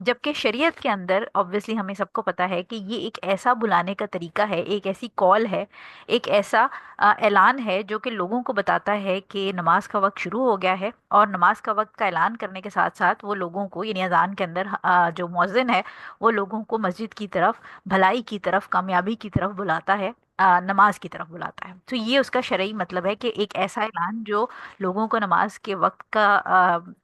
جبکہ شریعت کے اندر obviously ہمیں سب کو پتا ہے کہ یہ ایک ایسا بلانے کا طریقہ ہے، ایک ایسی کال ہے، ایک ایسا اعلان ہے جو کہ لوگوں کو بتاتا ہے کہ نماز کا وقت شروع ہو گیا ہے، اور نماز کا وقت کا اعلان کرنے کے ساتھ ساتھ وہ لوگوں کو، یعنی اذان کے اندر جو مؤذن ہے وہ لوگوں کو مسجد کی طرف، بھلائی کی طرف، کامیابی کی طرف بلاتا ہے، نماز کی طرف بلاتا ہے. تو یہ اس کا شرعی مطلب ہے کہ ایک ایسا اعلان جو لوگوں کو نماز کے وقت کا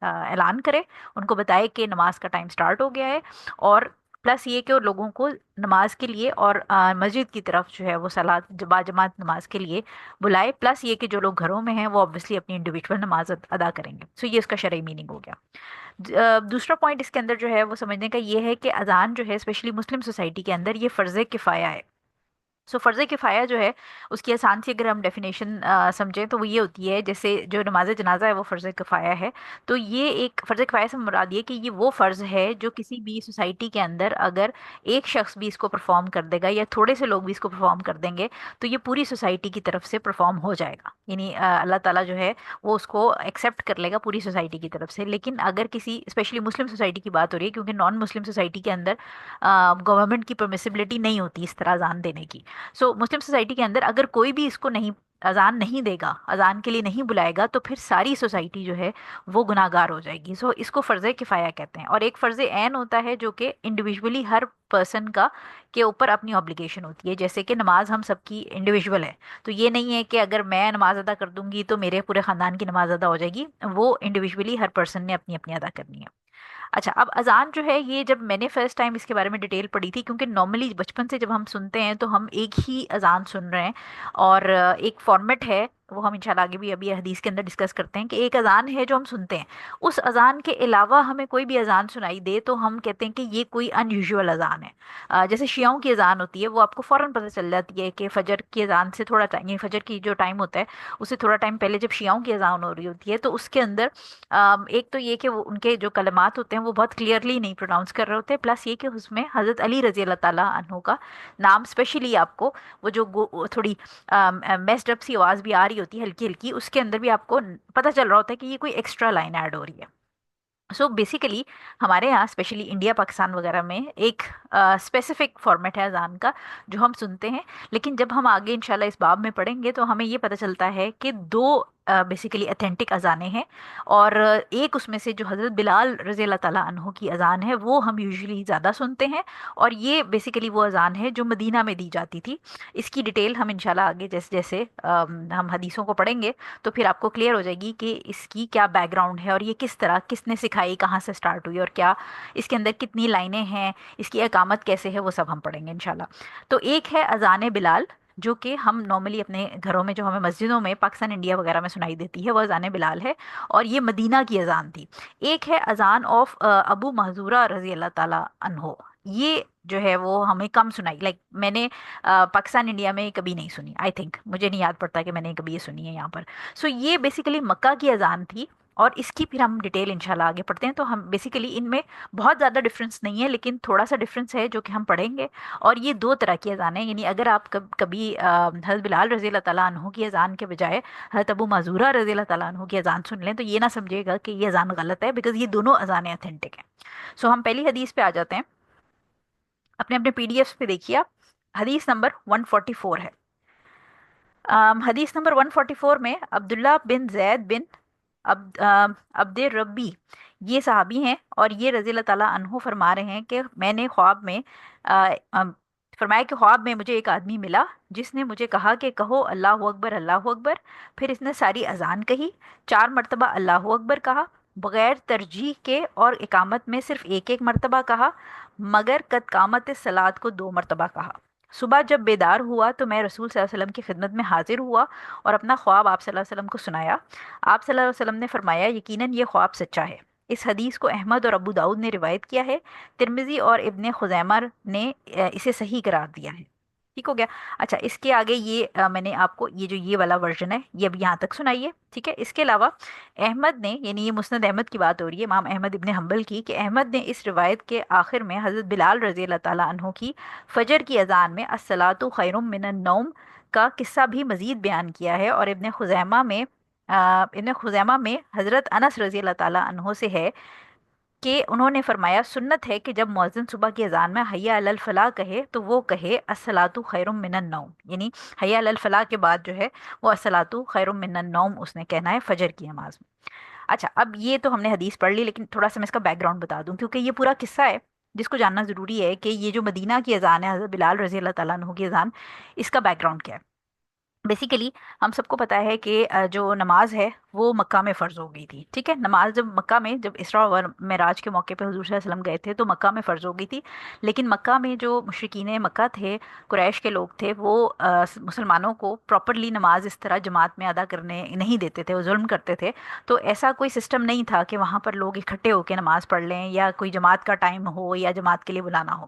اعلان کرے، ان کو بتائے کہ نماز کا ٹائم سٹارٹ ہو گیا ہے، اور پلس یہ کہ وہ لوگوں کو نماز کے لیے اور مسجد کی طرف جو ہے وہ صلاۃ باجماعت نماز کے لیے بلائے، پلس یہ کہ جو لوگ گھروں میں ہیں وہ obviously اپنی انڈیویجول نماز ادا کریں گے. سو یہ اس کا شرعی میننگ ہو گیا. دوسرا پوائنٹ اس کے اندر جو ہے وہ سمجھنے کا یہ ہے کہ اذان جو ہے اسپیشلی مسلم سوسائٹی کے اندر یہ فرض کفایہ ہے. سو فرض کفایہ جو ہے اس کی آسان سی اگر ہم ڈیفینیشن سمجھیں تو وہ یہ ہوتی ہے، جیسے جو نماز جنازہ ہے وہ فرض کفایہ ہے. تو یہ ایک فرض کفایہ سے مراد یہ کہ یہ وہ فرض ہے جو کسی بھی سوسائٹی کے اندر اگر ایک شخص بھی اس کو پرفارم کر دے گا یا تھوڑے سے لوگ بھی اس کو پرفارم کر دیں گے تو یہ پوری سوسائٹی کی طرف سے پرفارم ہو جائے گا. یعنی اللہ تعالیٰ جو ہے وہ اس کو ایکسیپٹ کر لے گا پوری سوسائٹی کی طرف سے. لیکن اگر کسی اسپیشلی مسلم سوسائٹی کی بات ہو رہی ہے، کیونکہ نان مسلم سوسائٹی کے اندر گورنمنٹ کی پرمیسیبلٹی نہیں ہوتی اس طرح اذان دینے کی. سو مسلم سوسائٹی کے اندر اگر کوئی بھی اس کو نہیں، اذان نہیں دے گا، اذان کے لیے نہیں بلائے گا، تو پھر ساری سوسائٹی جو ہے وہ گناہ گار ہو جائے گی. سو اس کو فرض کفایہ کہتے ہیں. اور ایک فرض عین ہوتا ہے جو کہ انڈیویجولی ہر پرسن کا کے اوپر اپنی obligation ہوتی ہے. جیسے کہ نماز ہم سب کی انڈیویجول ہے، تو یہ نہیں ہے کہ اگر میں نماز ادا کر دوں گی تو میرے پورے خاندان کی نماز ادا ہو جائے گی. وہ انڈیویجولی ہر پرسن نے اپنی اپنی ادا کرنی ہے. اچھا، اب اذان جو ہے یہ جب میں نے فرسٹ ٹائم اس کے بارے میں ڈیٹیل پڑھی تھی، کیونکہ نارملی بچپن سے جب ہم سنتے ہیں تو ہم ایک ہی اذان سن رہے ہیں، اور ایک فارمیٹ ہے، وہ ہم انشاءاللہ آگے بھی ابھی حدیث کے اندر ڈسکس کرتے ہیں کہ ایک اذان ہے جو ہم سنتے ہیں. اس اذان کے علاوہ ہمیں کوئی بھی اذان سنائی دے تو ہم کہتے ہیں کہ یہ کوئی ان یوزول اذان ہے. جیسے شیعوں کی اذان ہوتی ہے، وہ آپ کو فوراً پتہ چل جاتی ہے کہ فجر کی اذان سے تھوڑا ٹائم، یعنی فجر کی جو ٹائم ہوتا ہے اس سے تھوڑا ٹائم پہلے جب شیعوں کی اذان ہو رہی ہوتی ہے تو اس کے اندر ایک تو یہ کہ وہ ان کے جو کلمات ہوتے ہیں وہ بہت کلیئرلی نہیں پروناؤنس کر رہے ہوتے، پلس یہ کہ اس میں حضرت علی رضی اللہ تعالیٰ عنہ کا نام اسپیشلی آپ کو، وہ جو تھوڑی میسڈ اپ سی آواز بھی آ رہی ہوتی ہے ہلکی ہلکی، اس کے اندر بھی آپ کو پتہ چل رہا ہوتا ہے کہ یہ کوئی ایکسٹرا لائن ایڈ ہو رہی ہے. سو بیسیکلی ہمارے یہاں اسپیشلی انڈیا پاکستان وغیرہ میں ایک اسپیسیفک فارمیٹ ہے اذان کا جو ہم سنتے ہیں. لیکن جب ہم آگے انشاءاللہ اس باب میں پڑھیں گے تو ہمیں یہ پتہ چلتا ہے کہ دو بیسیکلی اتھینٹک اذانیں ہیں، اور ایک اس میں سے جو حضرت بلال رضی اللہ تعالیٰ عنہ کی اذان ہے وہ ہم یوزلی زیادہ سنتے ہیں، اور یہ بیسیکلی وہ اذان ہے جو مدینہ میں دی جاتی تھی. اس کی ڈیٹیل ہم انشاءاللہ آگے جیسے جیسے ہم حدیثوں کو پڑھیں گے تو پھر آپ کو کلیئر ہو جائے گی کہ اس کی کیا بیک گراؤنڈ ہے، اور یہ کس طرح کس نے سکھائی، کہاں سے سٹارٹ ہوئی، اور کیا اس کے اندر کتنی لائنیں ہیں، اس کی اقامت کیسے ہے، وہ سب ہم پڑھیں گے انشاءاللہ. تو ایک ہے اذان بلال جو کہ ہم نارملی اپنے گھروں میں، جو ہمیں مسجدوں میں پاکستان انڈیا وغیرہ میں سنائی دیتی ہے، وہ اذان بلال ہے، اور یہ مدینہ کی اذان تھی. ایک ہے اذان آف ابو محذورہ رضی اللہ تعالیٰ عنہ. یہ جو ہے وہ ہمیں کم سنائی، لائک میں نے پاکستان انڈیا میں کبھی نہیں سنی. آئی تھنک مجھے نہیں یاد پڑتا کہ میں نے کبھی یہ سنی ہے یہاں پر. سو یہ بیسیکلی مکہ کی اذان تھی، اور اس کی پھر ہم ڈیٹیل انشاءاللہ آگے پڑھتے ہیں. تو ہم بیسیکلی ان میں بہت زیادہ ڈفرینس نہیں ہے، لیکن تھوڑا سا ڈفرینس ہے جو کہ ہم پڑھیں گے. اور یہ دو طرح کی اذانیں، یعنی اگر آپ کبھی حضرت بلال رضی اللہ تعالیٰ عنہ کی اذان کے بجائے حضرت ابو معذورہ رضی اللہ تعالیٰ عنہ کی اذان سن لیں تو یہ نہ سمجھے گا کہ یہ اذان غلط ہے، بیکاز یہ دونوں اذانیں اتھینٹک ہیں. سو ہم پہلی حدیث پہ آ جاتے ہیں. اپنے اپنے پی ڈی ایفs پہ دیکھیے آپ. حدیث نمبر 144 ہے. حدیث نمبر 144 میں عبداللہ بن زید بن عبد ربی، یہ صحابی ہیں، اور یہ رضی اللہ تعالیٰ عنہ فرما رہے ہیں کہ میں نے خواب میں آ، آم، فرمایا کہ خواب میں مجھے ایک آدمی ملا جس نے مجھے کہا کہ کہو اللہ اکبر اللہ اکبر. پھر اس نے ساری اذان کہی، 4 مرتبہ اللہ اکبر کہا بغیر ترجیح کے، اور اقامت میں صرف ایک ایک مرتبہ کہا، مگر قد قامت الصلاۃ کو 2 مرتبہ کہا. صبح جب بیدار ہوا تو میں رسول صلی اللہ علیہ وسلم کی خدمت میں حاضر ہوا اور اپنا خواب آپ صلی اللہ علیہ وسلم کو سنایا. آپ صلی اللہ علیہ وسلم نے فرمایا یقیناً یہ خواب سچا ہے. اس حدیث کو احمد اور ابو داؤد نے روایت کیا ہے. ترمذی اور ابن خزیمہ نے اسے صحیح قرار دیا ہے. ٹھیک ہو گیا. اچھا، اس کے آگے یہ میں نے آپ کو یہ والا ورژن ہے یہ اب یہاں تک سنائیے. ٹھیک ہے. اس کے علاوہ احمد نے، یعنی یہ مسند احمد کی بات ہو رہی ہے، امام احمد ابن حنبل کی، کہ احمد نے اس روایت کے آخر میں حضرت بلال رضی اللہ تعالیٰ عنہ کی فجر کی اذان میں الصلاۃ خیر من النوم کا قصہ بھی مزید بیان کیا ہے. اور ابن خزیمہ میں حضرت انس رضی اللہ تعالیٰ عنہ سے ہے کہ انہوں نے فرمایا سنت ہے کہ جب مؤذن صبح کی اذان میں حیا علی الفلاح کہے تو وہ کہے الصلاۃ خیر من النوم، یعنی حیا علی الفلاح کے بعد جو ہے وہ الصلاۃ خیر من النوم اس نے کہنا ہے فجر کی نماز میں۔ اچھا، اب یہ تو ہم نے حدیث پڑھ لی، لیکن تھوڑا سا میں اس کا بیک گراؤنڈ بتا دوں کیونکہ یہ پورا قصہ ہے جس کو جاننا ضروری ہے کہ یہ جو مدینہ کی اذان ہے حضرت بلال رضی اللہ تعالیٰ عنہ کی اذان، اس کا بیک گراؤنڈ کیا ہے۔ بیسیکلی ہم سب کو پتا ہے کہ جو نماز ہے وہ مکہ میں فرض ہو گئی تھی، ٹھیک ہے، نماز جب مکہ میں، جب اسراء و معراج کے موقع پہ حضور صلی اللہ علیہ وسلم گئے تھے تو مکہ میں فرض ہو گئی تھی، لیکن مکہ میں جو مشرکین مکہ تھے، قریش کے لوگ تھے، وہ مسلمانوں کو پراپرلی نماز اس طرح جماعت میں ادا کرنے نہیں دیتے تھے، وہ ظلم کرتے تھے۔ تو ایسا کوئی سسٹم نہیں تھا کہ وہاں پر لوگ اکٹھے ہو کے نماز پڑھ لیں یا کوئی جماعت کا ٹائم ہو یا جماعت کے لیے بلانا ہو۔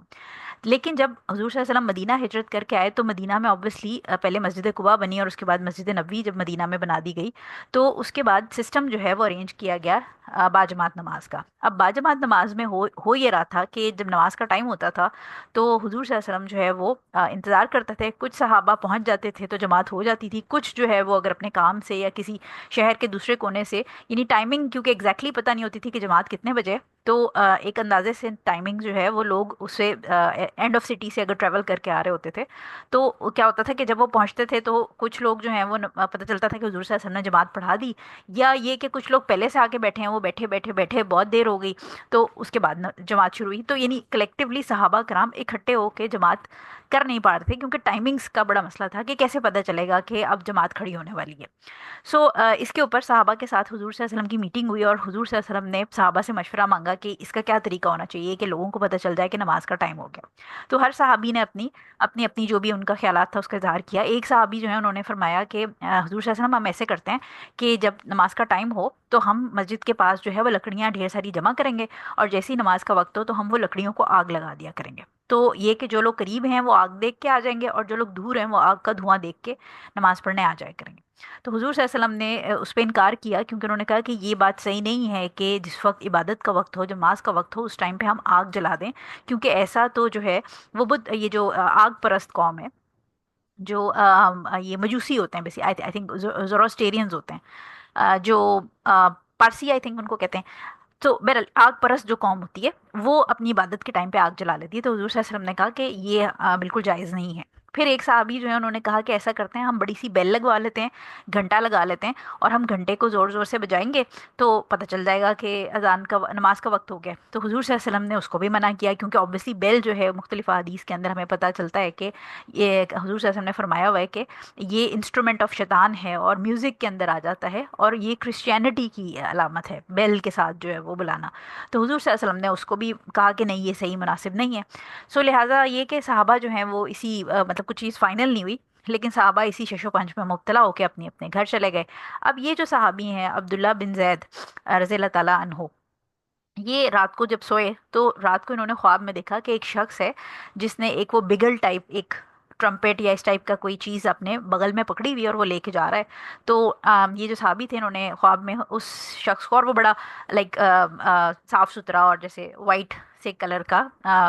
لیکن جب حضور صلی اللہ علیہ وسلم مدینہ ہجرت کر کے آئے تو مدینہ میں آبویسلی پہلے مسجد قباء بنی اور اس کے بعد مسجد نبوی جب مدینہ میں بنا دی گئی، تو اس کے بعد سسٹم جو ہے وہ ارینج کیا گیا باجماعت نماز کا۔ اب باجماعت نماز میں ہو یہ رہا تھا کہ جب نماز کا ٹائم ہوتا تھا تو حضور صلی اللہ علیہ وسلم جو ہے وہ انتظار کرتے تھے، کچھ صحابہ پہنچ جاتے تھے تو جماعت ہو جاتی تھی، کچھ جو ہے وہ اگر اپنے کام سے یا کسی شہر کے دوسرے کونے سے، یعنی ٹائمنگ کیونکہ ایگزیکٹلی پتہ نہیں ہوتی تھی کہ جماعت کتنے بجے، تو ایک اندازے سے ٹائمنگ جو ہے وہ لوگ اسے اینڈ آف سٹی سے اگر ٹریول کر کے آ رہے ہوتے تھے تو کیا ہوتا تھا کہ جب وہ پہنچتے تھے تو کچھ لوگ جو ہیں وہ پتہ چلتا تھا کہ حضور صلی اللہ علیہ وسلم نے جماعت پڑھا دی، یا یہ کہ کچھ لوگ پہلے سے آ کے بیٹھے ہیں، وہ بیٹھے بیٹھے بیٹھے بہت دیر ہو گئی تو اس کے بعد جماعت شروع ہوئی، تو یعنی کلیکٹیولی صحابہ کرام اکٹھے ہو کے جماعت کر نہیں پا رہے تھے کیونکہ ٹائمنگز کا بڑا مسئلہ تھا کہ کیسے پتہ چلے گا کہ اب جماعت کھڑی ہونے والی ہے۔ اس کے اوپر صحابہ کے ساتھ حضور صلی اللہ علیہ وسلم کی میٹنگ ہوئی اور حضور صلی اللہ علیہ وسلم نے صحابہ سے مشورہ مانگا کہ اس کا کیا طریقہ ہونا چاہیے کہ لوگوں کو پتہ چل جائے کہ نماز کا ٹائم ہو گیا۔ تو ہر صحابی نے اپنی اپنی اپنی جو بھی ان کا خیالات تھا اس کا اظہار کیا۔ ایک صحابی جو ہے انہوں نے فرمایا کہ حضور صلی اللہ علیہ وسلم ہم ایسے کرتے ہیں کہ جب نماز کا ٹائم ہو تو ہم مسجد کے پاس جو ہے وہ لکڑیاں ڈھیر ساری جمع کریں گے، اور جیسی نماز کا وقت ہو تو ہم وہ لکڑیوں کو آگ لگا دیا کریں گے، تو یہ کہ جو لوگ قریب ہیں وہ آگ دیکھ کے آ جائیں گے اور جو لوگ دور ہیں وہ آگ کا دھواں دیکھ کے نماز پڑھنے آ جائے کریں گے۔ تو حضور صلی اللہ علیہ وسلم نے اس پہ انکار کیا کیونکہ انہوں نے کہا کہ یہ بات صحیح نہیں ہے کہ جس وقت عبادت کا وقت ہو، نماز کا وقت ہو، اس ٹائم پہ ہم آگ جلا دیں، کیونکہ ایسا تو جو ہے وہ یہ جو آگ پرست قوم ہے، جو یہ مجوسی ہوتے ہیں، بیسی آئی تھنک زوروسٹیرینز ہوتے ہیں، جو پارسی آئی تھنک ان کو کہتے ہیں، تو بہرحال آگ پرست جو قوم ہوتی ہے وہ اپنی عبادت کے ٹائم پہ آگ جلا لیتی ہے، تو حضور صلی اللہ علیہ وسلم نے کہا کہ یہ بالکل جائز نہیں ہے۔ پھر ایک صحابی جو ہے انہوں نے کہا کہ ایسا کرتے ہیں ہم بڑی سی بیل لگوا لیتے ہیں، گھنٹہ لگا لیتے ہیں، اور ہم گھنٹے کو زور زور سے بجائیں گے تو پتہ چل جائے گا کہ اذان کا نماز کا وقت ہو گیا۔ تو حضور صلی اللہ علیہ وسلم نے اس کو بھی منع کیا کیونکہ اوبویسلی بیل جو ہے مختلف حدیث کے اندر ہمیں پتہ چلتا ہے کہ یہ حضور صلی اللہ علیہ وسلم نے فرمایا ہوا ہے کہ یہ انسٹرومنٹ آف شیطان ہے اور میوزک کے اندر آ جاتا ہے، اور یہ کرسچینٹی کی علامت ہے بیل کے ساتھ جو ہے وہ بلانا۔ تو حضور صلی اللہ علیہ وسلم نے اس کو بھی کہا کہ نہیں، یہ صحیح مناسب نہیں ہے۔ لہٰذا یہ کہ صحابہ جو ہیں وہ اسی مطلب کچھ چیز فائنل نہیں ہوئی، لیکن صحابہ اسی شش و پنج میں مبتلا ہو کے اپنے اپنے گھر چلے گئے۔ اب یہ جو صحابی ہیں عبداللہ بن زید رضی اللہ تعالیٰ عنہ، یہ رات کو جب سوئے تو رات کو انہوں نے خواب میں دیکھا کہ ایک شخص ہے جس نے ایک وہ بگل ٹائپ، ایک ٹرمپیٹ یا اس ٹائپ کا کوئی چیز اپنے بغل میں پکڑی ہوئی اور وہ لے کے جا رہا ہے۔ تو یہ جو صحابی تھے انہوں نے خواب میں اس شخص کو، اور وہ بڑا لائک صاف ستھرا اور جیسے وائٹ سے کلر کا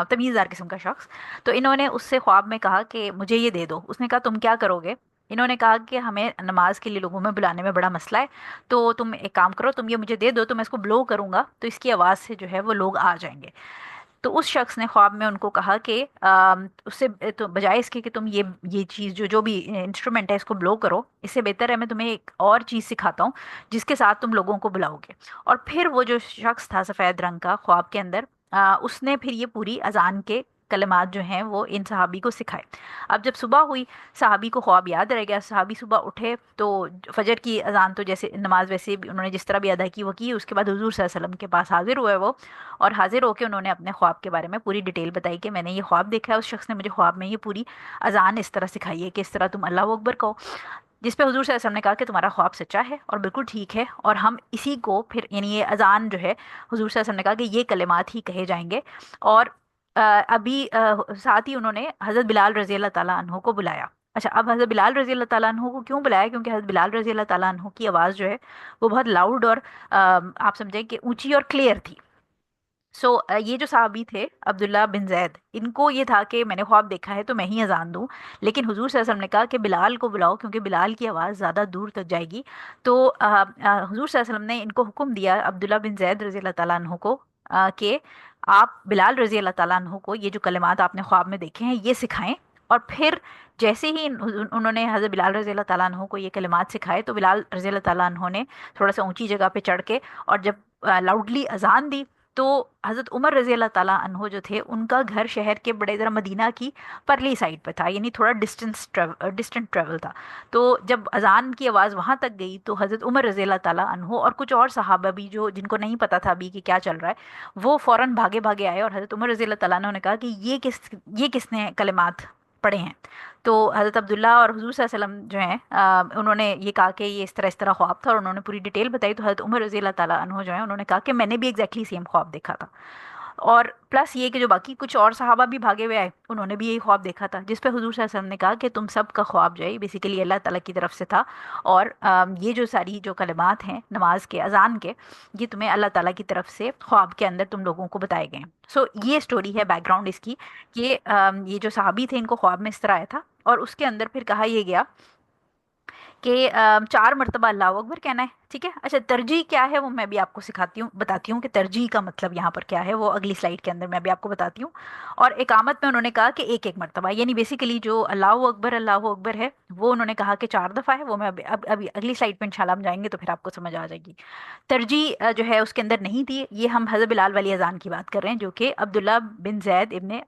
تمیزدار قسم کا شخص، تو انہوں نے اس سے خواب میں کہا کہ مجھے یہ دے دو۔ اس نے کہا تم کیا کرو گے؟ انہوں نے کہا کہ ہمیں نماز کے لیے لوگوں میں بلانے میں بڑا مسئلہ ہے، تو تم ایک کام کرو، تم یہ مجھے دے دو تو میں اس کو بلو کروں گا تو اس کی آواز سے جو ہے وہ لوگ آ جائیں گے۔ تو اس شخص نے خواب میں ان کو کہا کہ اس سے تو بجائے اس کے کہ تم یہ چیز جو بھی انسٹرومنٹ ہے اس کو بلو کرو، اس سے بہتر ہے میں تمہیں ایک اور چیز سکھاتا ہوں جس کے ساتھ تم لوگوں کو بلاؤ گے۔ اور پھر وہ جو شخص تھا سفید رنگ کا خواب کے اندر، اس نے پھر یہ پوری اذان کے کلمات جو ہیں وہ ان صحابی کو سکھائے۔ اب جب صبح ہوئی صحابی کو خواب یاد رہ گیا، صحابی صبح اٹھے تو فجر کی اذان تو جیسے نماز ویسے بھی انہوں نے جس طرح بھی ادا کی وہ کی، اس کے بعد حضور صلی اللہ علیہ وسلم کے پاس حاضر ہوئے وہ، اور حاضر ہو کے انہوں نے اپنے خواب کے بارے میں پوری ڈیٹیل بتائی کہ میں نے یہ خواب دیکھا ہے، اس شخص نے مجھے خواب میں یہ پوری اذان اس طرح سکھائی ہے کہ اس طرح تم اللہ اکبر کہو۔ جس پہ حضور صلی اللہ علیہ وسلم نے کہا کہ تمہارا خواب سچا ہے اور بالکل ٹھیک ہے، اور ہم اسی کو پھر یعنی یہ اذان جو ہے حضور صلی اللہ علیہ وسلم نے کہا کہ یہ کلمات ہی کہے جائیں گے۔ اور ابھی ساتھ ہی انہوں نے حضرت بلال رضی اللہ تعالیٰ عنہ کو بلایا۔ اچھا، اب حضرت بلال رضی اللہ تعالیٰ عنہ کو کیوں بلایا؟ کیونکہ حضرت بلال رضی اللہ تعالیٰ عنہ کی آواز جو ہے وہ بہت لاؤڈ اور آپ سمجھیں کہ اونچی اور کلیئر تھی۔ یہ جو صحابی تھے عبداللہ بن زید، ان کو یہ تھا کہ میں نے خواب دیکھا ہے تو میں ہی اذان دوں، لیکن حضور صلی اللہ علیہ وسلم نے کہا کہ بلال کو بلاؤ کیونکہ بلال کی آواز زیادہ دور تک جائے گی۔ تو حضور صلی اللہ علیہ وسلم نے ان کو حکم دیا، عبداللہ بن زید رضی اللہ تعالیٰ عنہ کو کہ آپ بلال رضی اللہ تعالیٰ عنہ کو یہ جو کلمات آپ نے خواب میں دیکھے ہیں یہ سکھائیں. اور پھر جیسے ہی انہوں نے حضرت بلال رضی اللہ تعالیٰ عنہ کو یہ کلمات سکھائے تو بلال رضی اللہ تعالیٰ عنہ نے تھوڑا سا اونچی جگہ پہ چڑھ کے اور جب لاؤڈلی اذان دی تو حضرت عمر رضی اللہ تعالیٰ عنہ جو تھے ان کا گھر شہر کے بڑے ذرا مدینہ کی پرلی سائڈ پہ تھا، یعنی تھوڑا ڈسٹنٹ ٹریول تھا. تو جب اذان کی آواز وہاں تک گئی تو حضرت عمر رضی اللہ تعالیٰ عنہ اور کچھ اور صحابہ بھی جو جن کو نہیں پتا تھا ابھی کہ کیا چل رہا ہے وہ فوراً بھاگے بھاگے آئے اور حضرت عمر رضی اللہ تعالیٰ عنہ نے کہا کہ یہ کس نے کلمات پڑھے ہیں. تو حضرت عبداللہ اور حضور صلی اللہ علیہ وسلم جو ہیں انہوں نے یہ کہا کہ یہ اس طرح خواب تھا اور انہوں نے پوری ڈیٹیل بتائی. تو حضرت عمر رضی اللہ تعالیٰ عنہ جو ہیں انہوں نے کہا کہ میں نے بھی ایگزیکٹلی سیم خواب دیکھا تھا. اور پلس یہ کہ جو باقی کچھ اور صحابہ بھی بھاگے ہوئے آئے انہوں نے بھی یہی خواب دیکھا تھا، جس پہ حضور صلی اللہ علیہ وسلم نے کہا کہ تم سب کا خواب جو ہے بیسیکلی اللہ تعالیٰ کی طرف سے تھا، اور یہ جو ساری جو کلمات ہیں نماز کے اذان کے یہ تمہیں اللہ تعالیٰ کی طرف سے خواب کے اندر تم لوگوں کو بتائے گئے ہیں. سو یہ سٹوری ہے بیک گراؤنڈ اس کی کہ یہ جو صحابی تھے ان کو خواب میں اس طرح آیا تھا اور اس کے اندر پھر کہا یہ گیا کہ 4 مرتبہ اللہ اکبر کہنا ہے. ٹھیک ہے، اچھا ترجیح کیا ہے وہ میں بھی آپ کو سکھاتی ہوں، بتاتی ہوں کہ ترجیح کا مطلب یہاں پر کیا ہے، وہ اگلی سلائیڈ کے اندر میں بھی آپ کو بتاتی ہوں. اور اقامت میں انہوں نے کہا کہ ایک مرتبہ، یعنی بیسیکلی جو اللہ اکبر ہے وہ انہوں نے کہا کہ 4 دفعہ ہے. وہ میں ابھی اگلی سلائیڈ پہ انشاءاللہ ہم جائیں گے تو پھر آپ کو سمجھ آ جائے گی. ترجیح جو ہے اس کے اندر نہیں تھی. یہ ہم حضرت بلال والی اذان کی بات کر رہے ہیں جو کہ عبداللہ بن زید ابن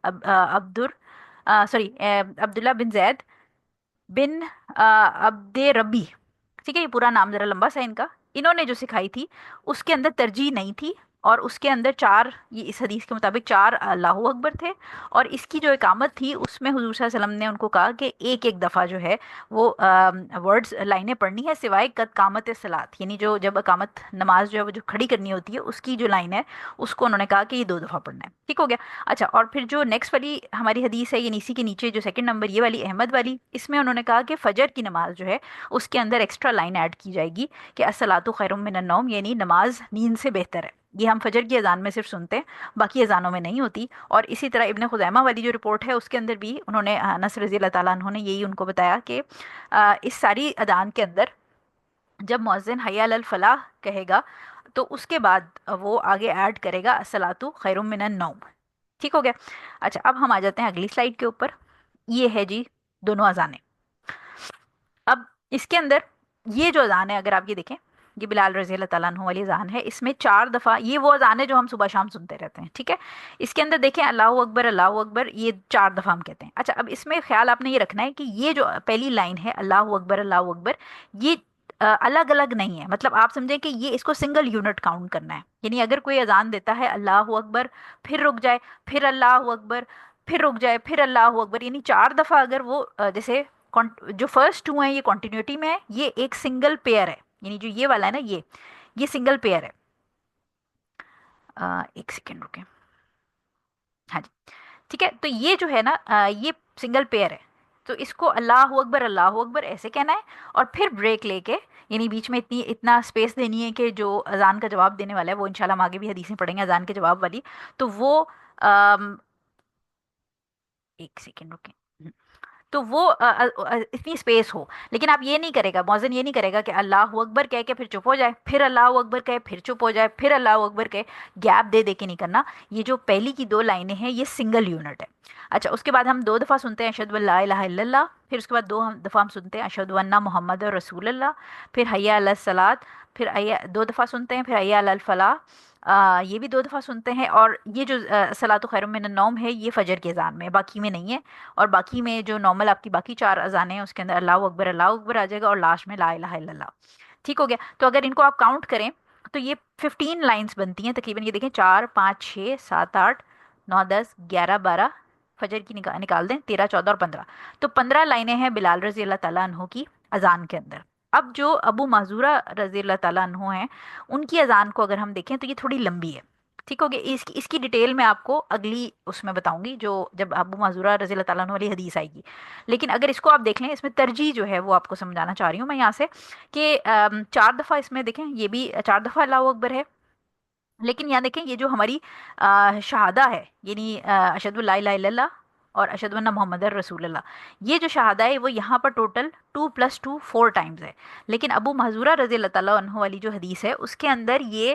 عبداللہ بن زید بن عبد ربی، ٹھیک ہے، یہ پورا نام ذرا لمبا سا ان کا، انہوں نے جو سکھائی تھی اس کے اندر ترجیح نہیں تھی اور اس کے اندر یہ اس حدیث کے مطابق 4 اللہ اکبر تھے. اور اس کی جو اقامت تھی اس میں حضور صلی اللہ علیہ وسلم نے ان کو کہا کہ ایک دفعہ جو ہے وہ ورڈز لائنیں پڑھنی ہے سوائے قد قامت صلاۃ، یعنی جب اقامت نماز جو ہے وہ جو کھڑی کرنی ہوتی ہے اس کی جو لائن ہے اس کو انہوں نے کہا کہ یہ 2 دفعہ پڑھنا ہے. ٹھیک ہو گیا. اچھا، اور پھر جو نیکسٹ والی ہماری حدیث ہے، یعنی اسی کے نیچے جو سیکنڈ نمبر یہ والی احمد والی، اس میں انہوں نے کہا کہ فجر کی نماز جو ہے اس کے اندر ایکسٹرا لائن ایڈ کی جائے گی کہ الصلاۃ خیر من النوم، یعنی نماز نیند سے بہتر ہے. یہ ہم فجر کی اذان میں صرف سنتے ہیں، باقی اذانوں میں نہیں ہوتی. اور اسی طرح ابن خزیمہ والی جو رپورٹ ہے اس کے اندر بھی انہوں نے انس رضی اللہ تعالیٰ عنہ نے یہی ان کو بتایا کہ اس ساری اذان کے اندر جب مؤذن حی علی الفلاح کہے گا تو اس کے بعد وہ آگے ایڈ کرے گا الصلاۃ خیر من النوم. ٹھیک ہو گیا. اچھا، اب ہم آ جاتے ہیں اگلی سلائیڈ کے اوپر. یہ ہے جی دونوں اذانیں. اب اس کے اندر یہ جو اذان ہے اگر آپ یہ دیکھیں، یہ بلال رضی اللہ تعالیٰ عنہ والی اذان ہے، اس میں 4 دفعہ یہ وہ اذان ہے جو ہم صبح شام سنتے رہتے ہیں. ٹھیک ہے، اس کے اندر دیکھیں اللہ اکبر یہ 4 دفعہ ہم کہتے ہیں. اچھا، اب اس میں خیال آپ نے یہ رکھنا ہے کہ یہ جو پہلی لائن ہے اللہ اکبر یہ الگ الگ نہیں ہے. مطلب آپ سمجھیں کہ یہ اس کو سنگل یونٹ کاؤنٹ کرنا ہے. یعنی اگر کوئی اذان دیتا ہے اللہ اکبر پھر رک جائے پھر اللہ اکبر پھر رک جائے پھر اللہ اکبر، یعنی 4 دفعہ اگر وہ جیسے جو فرسٹ 2 ہیں یہ کنٹینیوٹی میں ہے، یہ ایک سنگل پیئر ہے. یعنی جو یہ والا ہے نا یہ سنگل پیئر ہے. ایک سیکنڈ رکیں. ہاں جی ٹھیک ہے. تو یہ جو ہے نا یہ سنگل پیئر ہے. تو اس کو اللہ اکبر ایسے کہنا ہے اور پھر بریک لے کے، یعنی بیچ میں اتنا سپیس دینی ہے کہ جو اذان کا جواب دینے والا ہے وہ انشاءاللہ ہم آگے بھی حدیثیں پڑھیں گے اذان کے جواب والی، تو وہ ایک سیکنڈ رکیں. تو وہ اتنی سپیس ہو. لیکن آپ یہ نہیں کرے گا، مؤذن یہ نہیں کرے گا کہ اللہ اکبر کہہ کے پھر چپ ہو جائے پھر اللہ اکبر کہے پھر چپ ہو جائے پھر اللہ اکبر کہے، گیپ دے کے نہیں کرنا. یہ جو پہلی کی 2 لائنیں ہیں یہ سنگل یونٹ ہے. اچھا، اس کے بعد ہم 2 دفعہ سنتے ہیں اشہد ان لا الہ الا اللہ، پھر اس کے بعد 2 دفعہ ہم سنتے ہیں اشہد ان محمد رسول اللہ، پھر حی علی الصلاۃ، پھر 2 دفعہ سنتے ہیں پھر حی علی الفلاح، یہ بھی 2 دفعہ سنتے ہیں. اور یہ جو صلاۃ خیر من النوم ہے یہ فجر کی اذان میں، باقی میں نہیں ہے. اور باقی میں جو نارمل آپ کی باقی 4 اذانیں ہیں اس کے اندر اللہ اکبر آ جائے گا اور لاسٹ میں لا الہ الا اللہ. ٹھیک ہو گیا. تو اگر ان کو آپ کاؤنٹ کریں تو یہ 15 لائنز بنتی ہیں تقریباً. یہ دیکھیں 4 5 6 7 8 9 10 11 12 فجر کی نکال دیں 13 14 اور 15، تو 15 لائنیں ہیں بلال رضی اللہ تعالیٰ عنہ کی اذان کے اندر. اب جو ابو معذورہ رضی اللہ تعالیٰ عنہ ہیں ان کی اذان کو اگر ہم دیکھیں تو یہ تھوڑی لمبی ہے. ٹھیک ہو گیا. اس کی ڈیٹیل میں آپ کو اگلی اس میں بتاؤں گی جب ابو معذورہ رضی اللہ تعالیٰ عنہ والی حدیث آئے گی. لیکن اگر اس کو آپ دیکھ لیں اس میں ترجیح جو ہے وہ آپ کو سمجھانا چاہ رہی ہوں میں یہاں سے کہ 4 دفعہ اس میں دیکھیں یہ بھی 4 دفعہ اللہ اکبر ہے. لیکن یہاں دیکھیں یہ جو ہماری شہادہ ہے، یعنی اشہد ان لا الہ الا اللہ اور اشہد ان محمد رسول اللہ، یہ جو شہادہ ہے وہ یہاں پر ٹوٹل 2 + 2 4 ٹائمز ہے. لیکن ابو محذورہ رضی اللہ تعالیٰ عنہ والی جو حدیث ہے اس کے اندر یہ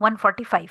145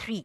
3,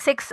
6,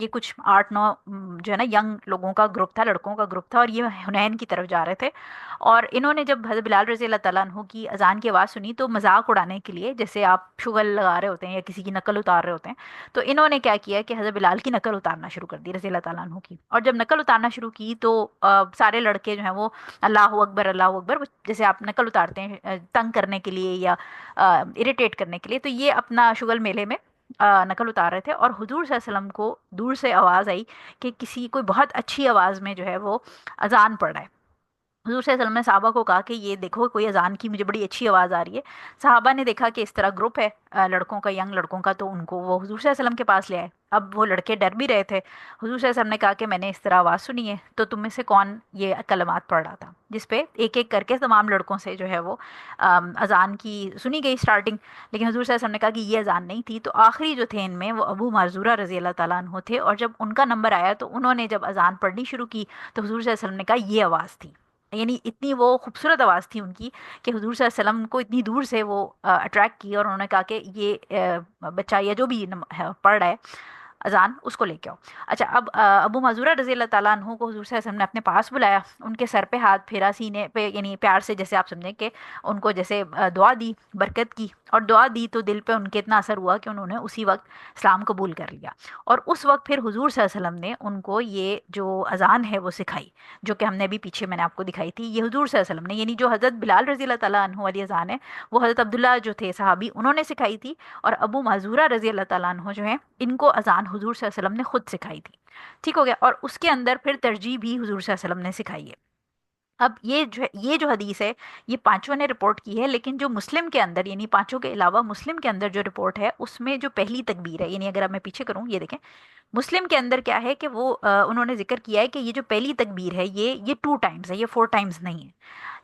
یہ کچھ 8 9 جو ہے نا ینگ لوگوں کا گروپ تھا، لڑکوں کا گروپ تھا، اور یہ حنین کی طرف جا رہے تھے. اور انہوں نے جب حضرت بلال رضی اللہ تعالیٰ عنہ کی اذان کی آواز سنی تو مذاق اڑانے کے لیے، جیسے آپ شغل لگا رہے ہوتے ہیں یا کسی کی نقل اتار رہے ہوتے ہیں، تو انہوں نے کیا کیا کہ حضرت بلال کی نقل اتارنا شروع کر دی رضی اللہ تعالیٰ عنہ کی. اور جب نقل اتارنا شروع کی تو سارے لڑکے جو ہیں وہ اللہ اکبر اللہ اکبر، جیسے آپ نقل اتارتے ہیں تنگ کرنے کے لیے یا اریٹیٹ کرنے کے لیے، تو یہ اپنا شغل میلے میں نقل اتار رہے تھے. اور حضور صلی اللہ علیہ وسلم کو دور سے آواز آئی کہ کسی کوئی بہت اچھی آواز میں جو ہے وہ اذان پڑھ رہا ہے. حضور صلی اللہ علیہ وسلم نے صحابہ کو کہا کہ یہ دیکھو کوئی اذان کی مجھے بڑی اچھی آواز آ رہی ہے. صحابہ نے دیکھا کہ اس طرح گروپ ہے لڑکوں کا، ینگ لڑکوں کا، تو ان کو وہ حضور صلی اللہ علیہ وسلم کے پاس لے آئے. اب وہ لڑکے ڈر بھی رہے تھے. حضور صلی اللہ علیہ وسلم نے کہا کہ میں نے اس طرح آواز سنی ہے، تو تم میں سے کون یہ کلمات پڑھ رہا تھا؟ جس پہ ایک ایک کر کے تمام لڑکوں سے جو ہے وہ اذان کی سنی گئی اسٹارٹنگ. لیکن حضور صلی اللہ علیہ وسلم نے کہا کہ یہ اذان نہیں تھی. تو آخری جو تھے ان میں وہ ابو معذورہ رضی اللہ تعالیٰ عنہ تھے، اور جب ان کا نمبر آیا تو انہوں نے جب اذان پڑھنی شروع کی تو حضور صلی اللہ علیہ وسلم نے کہا یہ آواز تھی. یعنی اتنی وہ خوبصورت آواز تھی ان کی کہ حضور صلی اللہ علیہ وسلم کو اتنی دور سے وہ اٹریکٹ کی، اور انہوں نے کہا کہ یہ بچہ یا جو بھی پڑھ رہا ہے اذان اس کو لے کے آؤ. اچھا، اب ابو معذورہ رضی اللہ تعالیٰ عنہ کو حضور صلی اللہ علیہ وسلم نے اپنے پاس بلایا، ان کے سر پہ ہاتھ پھیرا، سینے پہ یعنی پیار سے، جیسے آپ سمجھیں کہ ان کو جیسے دعا دی، برکت کی. اور دعا دی تو دل پہ ان کے اتنا اثر ہوا کہ انہوں نے اسی وقت اسلام قبول کر لیا. اور اس وقت پھر حضور صلی اللہ علیہ وسلم نے ان کو یہ جو اذان ہے وہ سکھائی، جو کہ ہم نے بھی پیچھے میں نے آپ کو دکھائی تھی. یہ حضور صلی اللہ علیہ وسلم نے، یعنی جو حضرت بلال رضی اللہ تعالیٰ عنہ والی اذان ہے وہ حضرت عبداللہ جو تھے صحابی انہوں نے سکھائی تھی. اور ابو معذورہ رضی اللہ تعالیٰ عنہ جو ہیں ان کو اذان حضور صلی اللہ علیہ وسلم نے خود سکھائی تھی. ٹھیک ہو گیا. اور اس کے اندر پھر ترجیح بھی حضور صلی اللہ علیہ وسلم نے سکھائی ہے. اب یہ جو حدیث ہے یہ پانچوں نے رپورٹ کی ہے، لیکن جو مسلم کے اندر، یعنی پانچوں کے علاوہ مسلم کے اندر جو رپورٹ ہے اس میں جو پہلی تکبیر ہے، یعنی اگر اب میں پیچھے کروں یہ دیکھیں مسلم کے اندر کیا ہے کہ وہ انہوں نے ذکر کیا ہے کہ یہ جو پہلی تکبیر ہے یہ 2 ٹائمز ہے، یہ 4 ٹائمز نہیں ہے.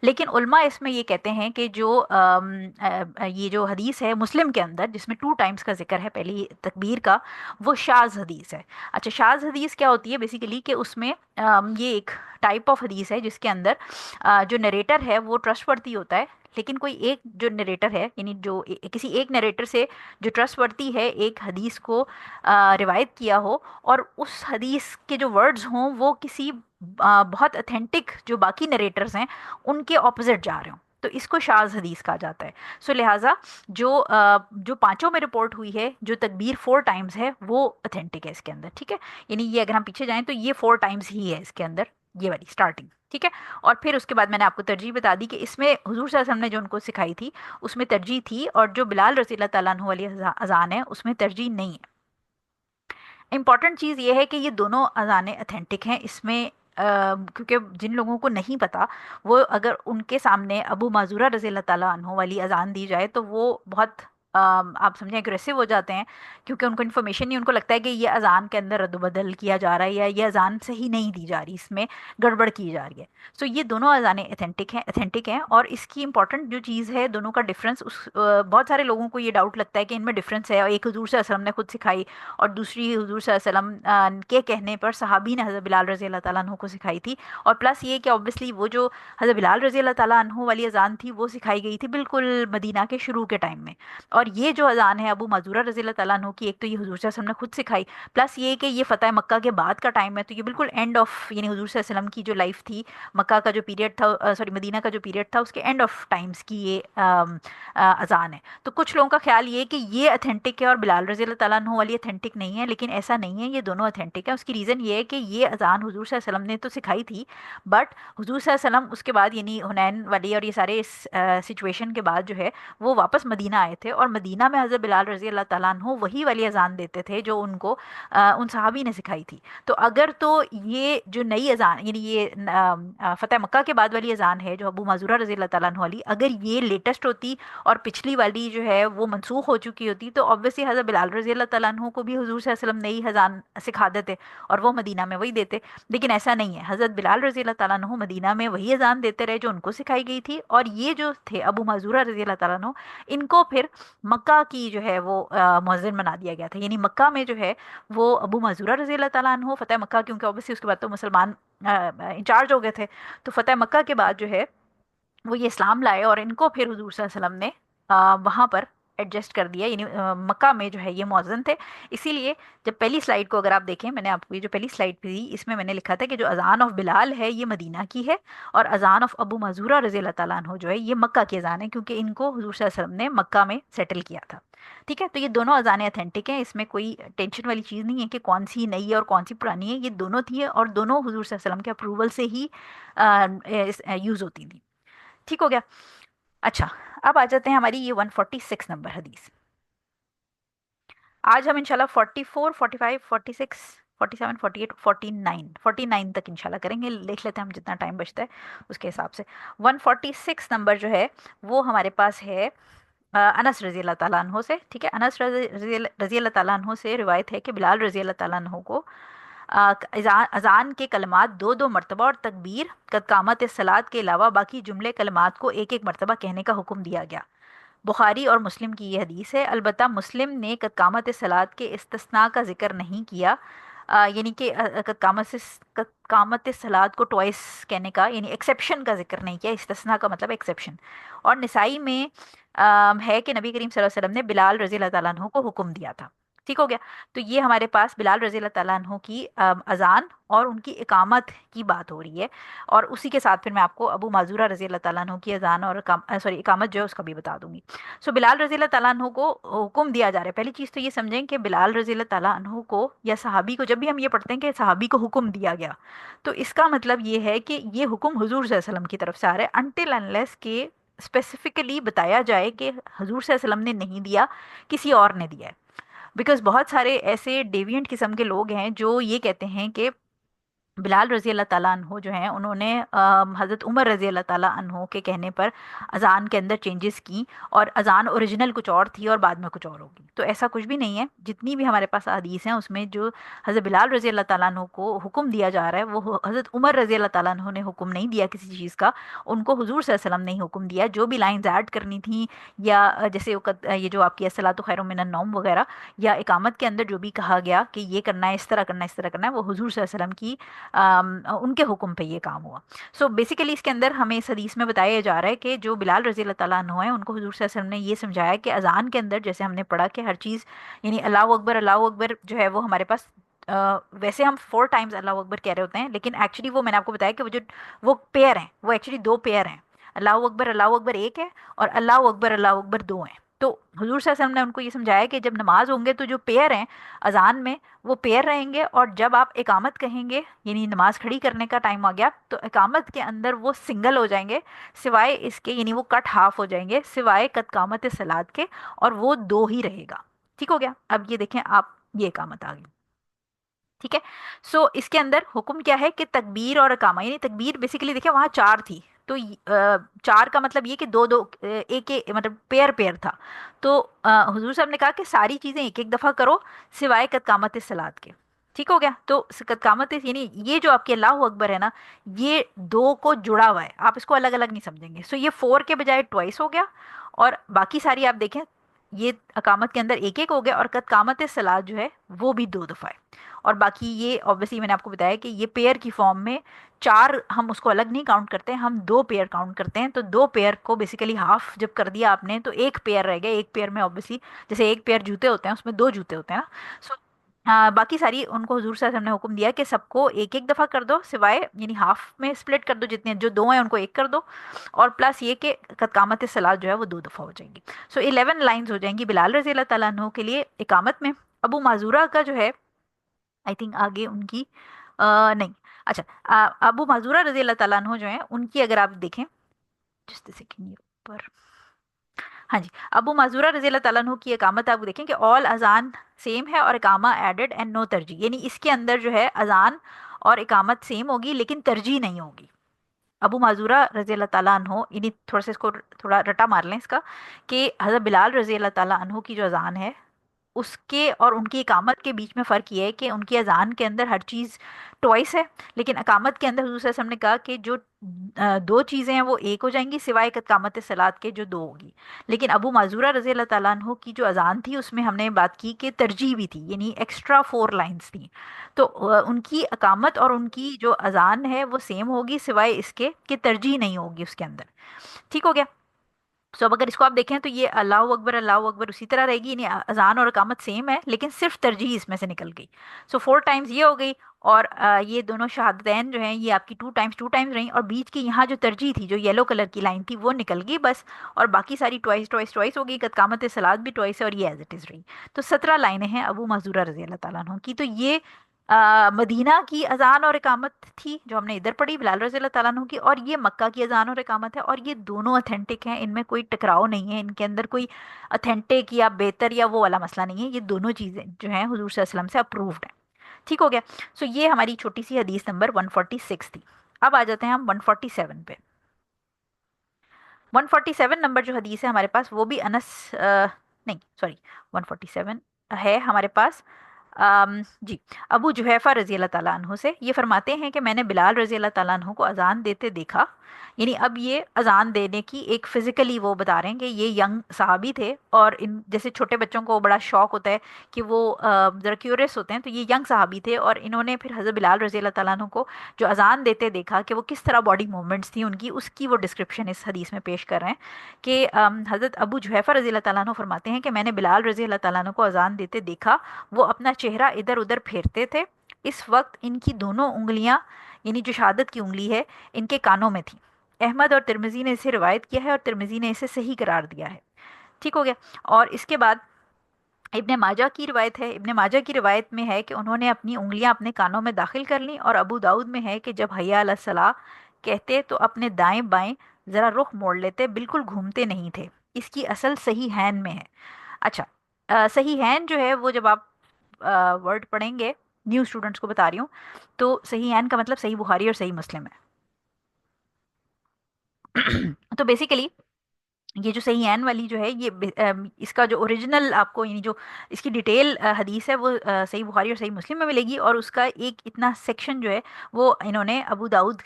لیکن علماء اس میں یہ کہتے ہیں کہ جو یہ جو حدیث ہے مسلم کے اندر جس میں 2 ٹائمز کا ذکر ہے پہلی تکبیر کا، وہ شاذ حدیث ہے. اچھا، شاذ حدیث کیا ہوتی ہے بیسیکلی کہ اس میں یہ ایک ٹائپ آف حدیث ہے جس کے اندر جو نریٹر ہے وہ ٹرسٹ ورتھی ہوتا ہے، لیکن کوئی ایک جو نریٹر ہے، یعنی جو کسی ایک نریٹر سے جو ٹرسٹ ورتھی ہے ایک حدیث کو روایت کیا ہو، اور اس حدیث کے جو ورڈز ہوں وہ کسی بہت اتھینٹک جو باقی نریٹرز ہیں ان کے اپوزٹ جا رہے ہوں، تو اس کو شاذ حدیث کہا جاتا ہے. سو لہٰذا جو پانچوں میں رپورٹ ہوئی ہے جو تکبیر 4 ٹائمز ہے وہ اتھینٹک ہے اس کے اندر. ٹھیک ہے، یعنی یہ اگر ہم پیچھے جائیں تو یہ 4 ٹائمز ہی ہے اس کے اندر، یہ والی اسٹارٹنگ. ٹھیک ہے، اور پھر اس کے بعد میں نے آپ کو ترجیح بتا دی کہ اس میں حضور صلی اللہ علیہ وسلم نے جو ان کو سکھائی تھی اس میں ترجیح تھی، اور جو بلال رضی اللہ تعالیٰ عنہ والی اذان ہے اس میں ترجیح نہیں ہے. امپورٹنٹ چیز یہ ہے کہ یہ دونوں اذانیں اتھینٹک ہیں. اس میں کیونکہ جن لوگوں کو نہیں پتا، وہ اگر ان کے سامنے ابو معذورہ رضی اللہ تعالیٰ عنہ والی اذان دی جائے تو وہ بہت آپ سمجھیں اگریسو ہو جاتے ہیں، کیونکہ ان کو انفارمیشن نہیں، ان کو لگتا ہے کہ یہ اذان کے اندر رد و بدل کیا جا رہا ہے یا یہ اذان صحیح نہیں دی جا رہی، اس میں گڑبڑ کی جا رہی ہے. سو یہ دونوں اذانیں اتھینٹک ہیں. اور اس کی امپورٹنٹ جو چیز ہے دونوں کا ڈفرینس، بہت سارے لوگوں کو یہ ڈاؤٹ لگتا ہے کہ ان میں ڈفرینس ہے، اور ایک حضور صلی اللہ علیہ وسلم نے خود سکھائی اور دوسری حضور صلی اللہ علیہ وسلم کے کہنے پر صحابی نے حضرت بلال رضی اللہ تعالیٰ عنہ کو سکھائی تھی. اور پلس یہ کہ اوبویسلی وہ جو حضرت بلال رضی اللہ تعالیٰ عنہ والی اذان تھی وہ سکھائی گئی تھی بالکل مدینہ کے شروع کے ٹائم میں. اور یہ جو اذان ہے ابو معذورہ رضی اللہ تعالیٰ عنہ کی، ایک تو یہ حضور صلی اللہ علیہ وسلم نے خود سکھائی، پلس یہ کہ یہ فتح مکہ کے بعد کا ٹائم ہے، تو یہ بالکل اینڈ آف، یعنی حضور صلی اللہ علیہ وسلم کی جو لائف تھی، مکہ کا جو پیریڈ تھا، سوری مدینہ کا جو پیریڈ تھا، اس کے اینڈ آف ٹائمز کی یہ اذان ہے. تو کچھ لوگوں کا خیال یہ ہے کہ یہ اتھینٹک ہے اور بلال رضی اللہ تعالیٰ عنہ والی اتھینٹک نہیں ہے، لیکن ایسا نہیں ہے، یہ دونوں اتھینٹک ہے. اس کی ریزن یہ ہے کہ یہ اذان حضور صلی اللہ علیہ وسلم نے تو سکھائی تھی، بٹ حضور صلی اللہ علیہ وسلم اس کے بعد یعنی حنین والی اور یہ سارے سچویشن کے بعد جو ہے وہ واپس مدینہ آئے تھے، اور مدینہ میں حضرت بلال رضی اللہ تعالیٰ عنہ وہی والی اذان دیتے تھے جو ان کو ان صحابی نے سکھائی تھی. تو اگر تو یہ جو نئی اذان، یعنی یہ فتح مکہ کے بعد والی اذان ہے جو ابو معذورہ رضی اللہ تعالیٰ عنہ والی، اگر یہ لیٹسٹ ہوتی اور پچھلی والی جو ہے وہ منسوخ ہو چکی ہوتی تو obviously حضرت بلال رضی اللہ تعالیٰ عنہ کو بھی حضور صلی اللہ علیہ وسلم نئی اذان سکھا دیتے اور وہ مدینہ میں وہی دیتے. لیکن ایسا نہیں ہے، حضرت بلال رضی اللہ تعالیٰ عنہ مدینہ میں وہی اذان دیتے رہے جو ان کو سکھائی گئی تھی، اور یہ جو تھے ابو معذورہ رضی اللہ تعالیٰ عنہ ان کو پھر مکہ کی جو ہے وہ مؤذن بنا دیا گیا تھا. یعنی مکہ میں جو ہے وہ ابو معذورہ رضی اللہ تعالیٰ عنہ فتح مکہ، کیونکہ obviously اس کے بعد تو مسلمان انچارج ہو گئے تھے، تو فتح مکہ کے بعد جو ہے وہ یہ اسلام لائے، اور ان کو پھر حضور صلی اللہ علیہ وسلم نے وہاں پر ایڈجسٹ کر دیا، یعنی مکہ میں جو ہے یہ مؤذن تھے، اسی لیے جب پہلی سلائیڈ کو اگر آپ دیکھیں، میں نے آپ کو یہ جو پہلی سلائیڈ پہ دی اس میں میں نے لکھا تھا کہ جو اذان آف بلال ہے یہ مدینہ کی ہے، اور اذان آف ابو معذورہ رضی اللہ تعالیٰ عنہ جو ہے یہ مکہ کی اذان ہے، کیونکہ ان کو حضور صلی اللہ علیہ وسلم نے مکہ میں سیٹل کیا تھا. ٹھیک ہے، تو یہ دونوں اذانیں اتھینٹک ہیں، اس میں کوئی ٹینشن والی چیز نہیں ہے کہ کون سی نئی ہے اور کون سی پرانی ہے، یہ دونوں تھی اور دونوں حضور صلی اللہ علیہ وسلم کے اپروول سے ہی یوز ہوتی تھی. ٹھیک ہو گیا. اچھا، اب آ جاتے ہیں ہماری یہ 146 نمبر حدیث. آج ہم انشاءاللہ 44 45 46 47 48 49 تک انشاءاللہ کریں گے، دیکھ لیتے ہیں ہم جتنا ٹائم بچتا ہے اس کے حساب سے. 146 نمبر جو ہے وہ ہمارے پاس ہے انس رضی اللہ تعالیٰ عنہ سے. ٹھیک ہے، انس رضی اللہ تعالیٰ عنہ سے روایت ہے کہ بلال رضی اللہ تعالیٰ عنہ کو اذان کے کلمات دو دو مرتبہ اور تکبیر قد قامت الصلاۃ کے علاوہ باقی جملے کلمات کو ایک ایک مرتبہ کہنے کا حکم دیا گیا. بخاری اور مسلم کی یہ حدیث ہے. البتہ مسلم نے قد قامت الصلاۃ کے استثناء کا ذکر نہیں کیا، یعنی کہ قد قامت الصلاۃ کو ٹوائس کہنے کا، یعنی ایکسیپشن کا ذکر نہیں کیا. استثناء کا مطلب ایکسیپشن. اور نسائی میں ہے کہ نبی کریم صلی اللہ علیہ وسلم نے بلال رضی اللہ تعالیٰ عنہ کو حکم دیا تھا. ٹھیک ہو گیا. تو یہ ہمارے پاس بلال رضی اللہ تعالیٰ عنہ کی اذان اور ان کی اقامت کی بات ہو رہی ہے، اور اسی کے ساتھ پھر میں آپ کو ابو معذورہ رضی اللہ تعالیٰ عنہ کی اذان اور اقامت جو ہے اس کا بھی بتا دوں گی. سو بلال رضی اللہ تعالیٰ عنہ کو حکم دیا جا رہا ہے. پہلی چیز تو یہ سمجھیں کہ بلال رضی اللہ تعالیٰ عنہ کو یا صحابی کو، جب بھی ہم یہ پڑھتے ہیں کہ صحابی کو حکم دیا گیا، تو اس کا مطلب یہ ہے کہ یہ حکم حضور صلی اللہ علیہ وسلم کی طرف سے آ رہا ہے، انٹل انلیس کہ اسپیسیفکلی بتایا جائے کہ حضور صلی اللہ علیہ وسلم نے نہیں دیا، کسی اور نے دیا ہے. بیکاز بہت سارے ایسے ڈیوینٹ قسم کے لوگ ہیں جو یہ کہتے ہیں کہ بلال رضی اللہ تعالیٰ عنہ جو ہیں انہوں نے حضرت عمر رضی اللہ تعالیٰ عنہ کے کہنے پر اذان کے اندر چینجز کی، اور اذان اوریجنل کچھ اور تھی اور بعد میں کچھ اور ہوگی. تو ایسا کچھ بھی نہیں ہے. جتنی بھی ہمارے پاس حدیث ہیں اس میں جو حضرت بلال رضی اللہ تعالیٰ عنہ کو حکم دیا جا رہا ہے وہ حضرت عمر رضی اللہ تعالیٰ عنہ نے حکم نہیں دیا کسی چیز کا، ان کو حضور صلی اللہ علیہ وسلم نے ہی حکم دیا. جو بھی لائنز ایڈ کرنی تھیں، یا جیسے یہ جو آپ کی الصلاۃ خیر من النوم وغیرہ، یا اقامت کے اندر جو بھی کہا گیا کہ یہ کرنا ہے، اس طرح کرنا ہے، اس طرح کرنا ہے، وہ حضور صلی اللہ علیہ وسلم کی ان کے حکم پہ یہ کام ہوا. سو بیسیکلی اس کے اندر ہمیں اس حدیث میں بتایا جا رہا ہے کہ جو بلال رضی اللہ تعالیٰ عنہ ہیں ان کو حضور صلی اللہ علیہ وسلم نے یہ سمجھایا کہ اذان کے اندر جیسے ہم نے پڑھا کہ ہر چیز، یعنی اللہ اکبر جو ہے وہ ہمارے پاس ویسے ہم 4 ٹائمز اللہ اکبر کہہ رہے ہوتے ہیں، لیکن ایکچولی وہ میں نے آپ کو بتایا کہ وہ پیئر ہیں، وہ ایکچولی 2 پیئر ہیں. اللہ اکبر ایک ہے، اور اللہ اکبر 2 ہیں. تو حضور صلی اللہ علیہ وسلم نے ان کو یہ سمجھایا کہ جب نماز ہوں گے تو جو پیئر ہیں اذان میں وہ پیئر رہیں گے، اور جب آپ اقامت کہیں گے، یعنی نماز کھڑی کرنے کا ٹائم آ گیا، تو اقامت کے اندر وہ سنگل ہو جائیں گے، سوائے اس کے، یعنی وہ کٹ ہاف ہو جائیں گے سوائے قد قامت صلات کے، اور وہ 2 ہی رہے گا. ٹھیک ہو گیا. اب یہ دیکھیں آپ، یہ اقامت آ گئی. ٹھیک ہے. سو اس کے اندر حکم کیا ہے کہ تکبیر اور اقامہ، یعنی تکبیر بیسیکلی دیکھیں وہاں 4 تھی، تو 4 کا مطلب یہ کہ دو دو ایک مطلب پیئر پیئر تھا. تو حضور صاحب نے کہا کہ ساری چیزیں ایک ایک دفعہ کرو سوائے قد قامت صلات کے. ٹھیک ہو گیا. تو قد قامت یعنی یہ جو آپ کے اللہ اکبر ہے نا، یہ 2 کو جڑا ہوا ہے، آپ اس کو الگ الگ نہیں سمجھیں گے. سو یہ 4 کے بجائے ٹوائس ہو گیا، اور باقی ساری آپ دیکھیں یہ اقامت کے اندر ایک ایک ہو گیا، اور قد قامت صلات جو ہے وہ بھی 2 دفعہ ہے. اور باقی یہ آبویسلی میں نے آپ کو بتایا کہ یہ پیئر کی فارم میں 4 ہم اس کو الگ نہیں کاؤنٹ کرتے ہیں، ہم 2 پیئر کاؤنٹ کرتے ہیں. تو 2 پیئر کو بیسیکلی ہاف جب کر دیا آپ نے تو ایک پیئر رہ گیا. ایک پیئر میں آبویسلی جیسے ایک پیئر جوتے ہوتے ہیں اس میں 2 جوتے ہوتے ہیں نا. سو باقی ساری ان کو حضور صلی اللہ علیہ وسلم نے حکم دیا کہ سب کو ایک ایک دفعہ کر دو، سوائے یعنی ہاف میں اسپلٹ کر دو، جتنے جو 2 ہیں ان کو ایک کر دو، اور پلس یہ کہ قد قامت صلات جو ہے وہ 2 دفعہ ہو جائیں گی. سو 11 لائنز ہو جائیں گی بلال رضی اللہ تعالیٰ عنہ کے لیے اقامت میں. ابو معذورہ کا جو ہے آئی تھنک آگے ان کی نہیں، اچھا ابو معذورہ رضی اللہ تعالیٰ عنہ جو ہیں ان کی اگر آپ دیکھیں جسٹ سیکنڈ یہ اوپر، ہاں جی، ابو معذورہ رضی اللہ تعالیٰ عنہ کی اقامت آپ دیکھیں کہ آل اذان سیم ہے اور اقامہ ایڈڈ اینڈ نو ترجیح، یعنی اس کے اندر جو ہے اذان اور اقامت سیم ہوگی لیکن ترجیح نہیں ہوگی. ابو معذورہ رضی اللہ تعالیٰ عنہ، یعنی تھوڑا سا اس کو تھوڑا رٹا مار لیں اس کا، کہ حضرت بلال رضی اللہ تعالیٰ عنہ کی جو اذان ہے اس کے اور ان کی اقامت کے بیچ میں فرق یہ ہے کہ ان کی اذان کے اندر ہر چیز ٹوائس ہے، لیکن اقامت کے اندر حضور صلی اللہ علیہ وسلم نے کہا کہ جو 2 چیزیں ہیں وہ ایک ہو جائیں گی سوائے اقامت صلات کے جو 2 ہوگی. لیکن ابو معذورہ رضی اللہ تعالیٰ عنہ کی جو اذان تھی اس میں ہم نے بات کی کہ ترجیح بھی تھی، یعنی ایکسٹرا 4 لائنز تھیں. تو ان کی اقامت اور ان کی جو اذان ہے وہ سیم ہوگی سوائے اس کے کہ ترجیح نہیں ہوگی اس کے اندر. ٹھیک ہو گیا. سو اب اگر اس کو آپ دیکھیں تو یہ اللہ اکبر اسی طرح رہے گی، یعنی اذان اور اقامت سیم ہے لیکن صرف ترجیح اس میں سے نکل گئی. سو 4 ٹائمز یہ ہو گئی، اور یہ دونوں شہادتین جو ہیں یہ آپ کی 2 ٹائمز رہیں، اور بیچ کی یہاں جو ترجیح تھی جو یلو کلر کی لائن تھی وہ نکل گئی بس. اور باقی ساری ٹوائس ٹوائس ٹوائس ہو گئی، قد قامت صلات بھی ٹوائس ہے، اور یہ ایز اٹ از رہی. تو 17 لائنیں ہیں ابو محذورہ رضی اللہ تعالیٰ عنہ کی. تو یہ مدینہ کی اذان اور اقامت تھی جو ہم نے ادھر پڑھی بلال رضی اللہ تعالیٰ عنہ کی، اور یہ مکہ کی اذان اور اقامت ہے، اور یہ دونوں اتھینٹک ہیں، ان میں کوئی ٹکراؤ نہیں ہے، ان کے اندر کوئی اتھینٹک یا بہتر یا وہ والا مسئلہ نہیں ہے. یہ دونوں چیزیں جو ہیں حضور صلی اللہ علیہ وسلم سے اپرووڈ ہیں. ٹھیک ہو گیا. سو یہ ہماری چھوٹی سی حدیث نمبر 146 تھی. اب آ جاتے ہیں ہم 147 پہ. 147 نمبر جو حدیث ہے ہمارے پاس وہ بھی انس نہیں سوری 147 ہے ہمارے پاس جی ابو جحیفہ رضی اللہ تعالیٰ عنہ سے. یہ فرماتے ہیں کہ میں نے بلال رضی اللہ تعالیٰ عنہ کو اذان دیتے دیکھا. یعنی اب یہ اذان دینے کی ایک فزیکلی وہ بتا رہے ہیں کہ یہ ینگ صحابی تھے، اور ان جیسے چھوٹے بچوں کو بڑا شوق ہوتا ہے کہ وہ ذرا کیوریس ہوتے ہیں، تو یہ ینگ صحابی تھے، اور انہوں نے پھر حضرت بلال رضی اللہ تعالیٰ عنہ کو جو اذان دیتے دیکھا کہ وہ کس طرح باڈی موومنٹس تھیں ان کی، اس کی وہ ڈسکرپشن اس حدیث میں پیش کر رہے ہیں کہ حضرت ابو جحیفہ رضی اللہ تعالیٰ عنہ فرماتے ہیں کہ میں نے بلال رضی اللہ تعالیٰ عنہ کو اذان دیتے دیکھا، وہ اپنا چہرہ ادھر ادھر پھیرتے تھے، اس وقت ان کی دونوں انگلیاں یعنی جو شہادت کی انگلی ہے ان کے کانوں میں تھی. احمد اور ترمذی نے اسے روایت کیا ہے، اور ترمذی نے اسے صحیح قرار دیا ہے. ٹھیک ہو گیا. اور اس کے بعد ابن ماجہ کی روایت ہے. ابن ماجہ کی روایت میں ہے کہ انہوں نے اپنی انگلیاں اپنے کانوں میں داخل کر لیں، اور ابو داؤد میں ہے کہ جب حی علی الصلاۃ کہتے تو اپنے دائیں بائیں ذرا رخ موڑ لیتے، بالکل گھومتے نہیں تھے. اس کی اصل صحیح ہین میں ہے. اچھا صحیح ہین جو ہے وہ جب آپ ورڈ پڑھیں گے، نیو اسٹوڈنٹس کو بتا رہی ہوں، تو صحیح ہین کا مطلب صحیح بخاری اور صحیح مسلم ہے. تو بیسیکلی یہ جو صحیح عین والی جو ہے یہ اس کا جو اوریجنل آپ کو یعنی جو اس کی ڈیٹیل حدیث ہے وہ صحیح بخاری اور صحیح مسلم میں ملے گی، اور اس کا ایک اتنا سیکشن جو ہے وہ انہوں نے ابو داؤد